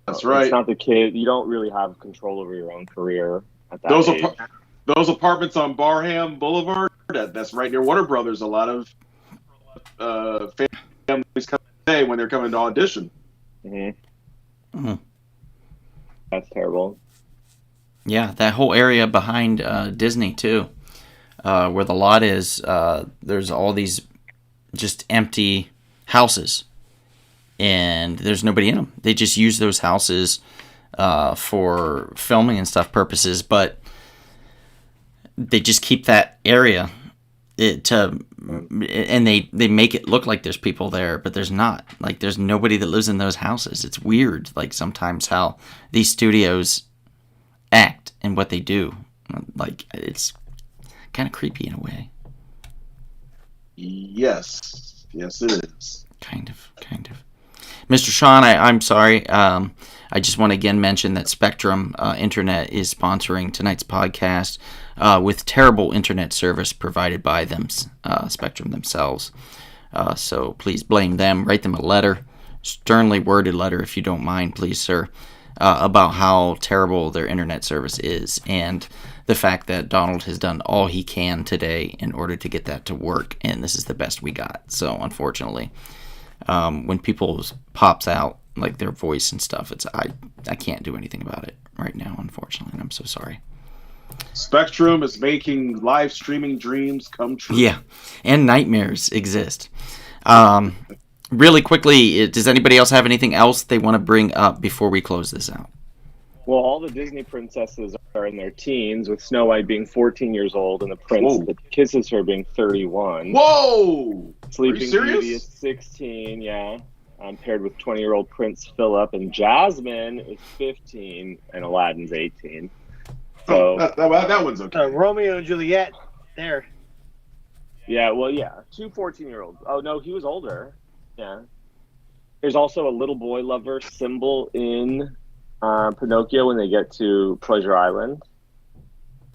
That's right. It's not the kid. You don't really have control over your own career at that Those age. those apartments on Barham Boulevard, that's right near Warner Brothers. A lot of families come today when they're coming to audition. That's terrible. Yeah, that whole area behind Disney, too, where the lot is, there's all these just empty houses, and there's nobody in them. They just use those houses for filming and stuff purposes, but they just keep that area and they make it look like there's people there, but there's not. Like, there's nobody that lives in those houses. It's weird, like, sometimes how these studios act and what they do. Like, it's kind of creepy in a way. Yes, it is. Kind of. Mr. Sean, I'm sorry. I just want to again mention that Spectrum Internet is sponsoring tonight's podcast with terrible internet service provided by them, Spectrum themselves. So please blame them. Write them a letter, sternly worded letter, if you don't mind, please, sir, about how terrible their internet service is and the fact that Donald has done all he can today in order to get that to work, and this is the best we got. So unfortunately, when people pops out like their voice and stuff, I can't do anything about it right now, unfortunately, and I'm so sorry. Spectrum is making live streaming dreams come true. Yeah, and nightmares exist. Really quickly, does anybody else have anything else they want to bring up before we close this out? Well, all the Disney princesses are in their teens, with Snow White being 14 years old and the prince Whoa. that kisses her being 31. Whoa! Sleeping serious? Beauty is 16, yeah. Paired with 20-year-old Prince Philip, and Jasmine is 15, and Aladdin's 18. So, that one's okay. Romeo and Juliet, there. yeah, 2 14-year-olds. Oh, no, he was older. Yeah. There's also a little boy lover symbol in Pinocchio when they get to Pleasure Island.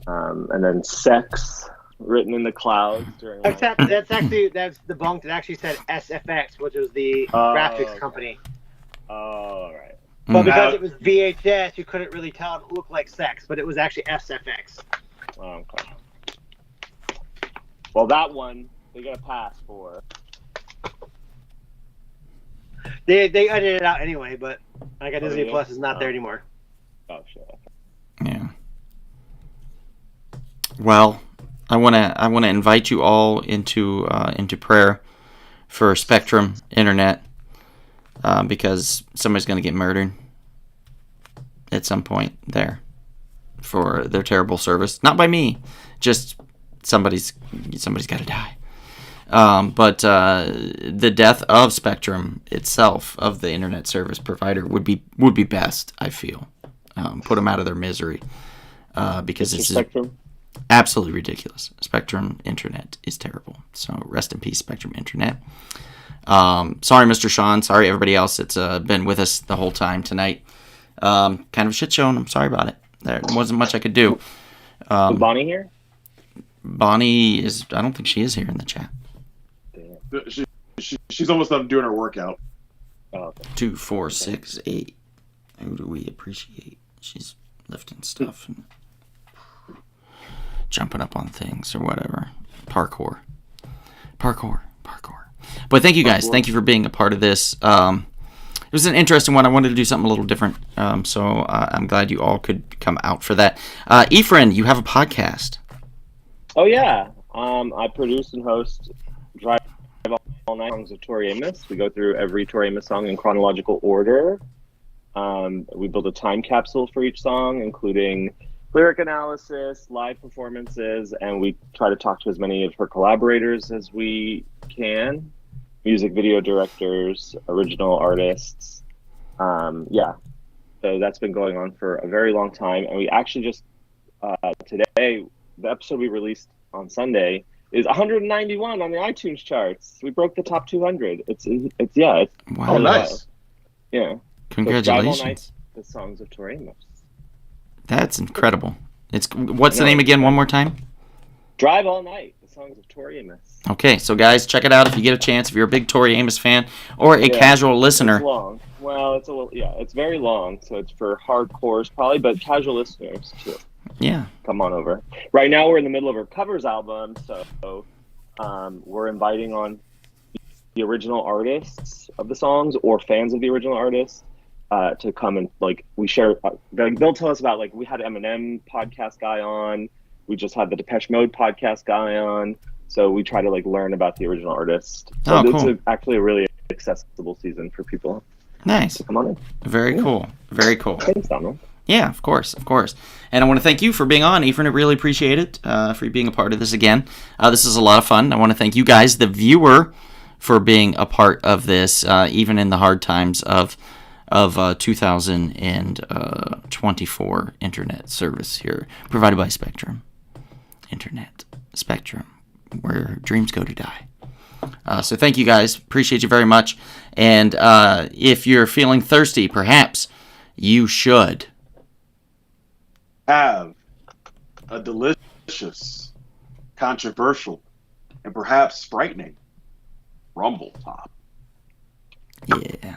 And then sex written in the clouds during That's debunked. It actually said SFX, which was the graphics company. Oh, all right. But because it was VHS, you couldn't really tell it looked like sex, but it was actually SFX. Oh, okay. Well, that one they got a pass for. They edited it out anyway, but like Disney yeah? Plus is not there anymore. Oh shit. Yeah. Well, I wanna invite you all into prayer for Spectrum Internet, because somebody's gonna get murdered at some point there for their terrible service. Not by me, just somebody's got to die. But the death of Spectrum itself, of the internet service provider, would be best. I feel, put them out of their misery, because it's Spectrum. absolutely ridiculous. Spectrum Internet is terrible. So rest in peace, Spectrum Internet. Sorry, Mr. Sean. Sorry, everybody else that's been with us the whole time tonight. Kind of a shit show, and I'm sorry about it. There wasn't much I could do. Is Bonnie here? Bonnie is. I don't think she is here in the chat. She's almost done doing her workout. Oh, okay. 2, 4, 6, 8. Who do we appreciate? She's lifting stuff and jumping up on things or whatever. Parkour. But thank you guys. Thank you for being a part of this. It was an interesting one. I wanted to do something a little different. So I'm glad you all could come out for that. Efren, you have a podcast. Oh yeah. I produce and host Drive All Night songs of Tori Amos. We go through every Tori Amos song in chronological order. We build a time capsule for each song, including lyric analysis, live performances, and we try to talk to as many of her collaborators as we can. Music video directors, original artists. So that's been going on for a very long time. And we actually just, today, the episode we released on Sunday is 191 on the iTunes charts. We broke the top 200. It's Wow. Oh, nice. Yeah. Congratulations. So Drive All Night, the songs of Tori Amos. That's incredible. What's the name again, one more time? Drive All Night, the songs of Tori Amos. Okay, so guys, check it out if you get a chance. If you're a big Tori Amos fan or a casual listener. It's long. Well, it's a little, it's very long, so it's for hardcores probably, but casual listeners too. Yeah. Come on over. Right now we're in the middle of our covers album, so we're inviting on the original artists of the songs or fans of the original artists to come and we share. They'll tell us about we had Eminem podcast guy on. We just had the Depeche Mode podcast guy on. So we try to learn about the original artist. So cool. Actually a really accessible season for people. Nice. Come on in. Very cool. Very cool. Thanks, Donald. Yeah, of course. And I want to thank you for being on, Efren. I really appreciate it, for being a part of this again. This is a lot of fun. I want to thank you guys, the viewer, for being a part of this, even in the hard times of 2024 internet service here, provided by Spectrum. Internet. Spectrum, where dreams go to die. So thank you guys. Appreciate you very much. And if you're feeling thirsty, perhaps you should have a delicious, controversial, and perhaps frightening Rumble Pop. Yeah.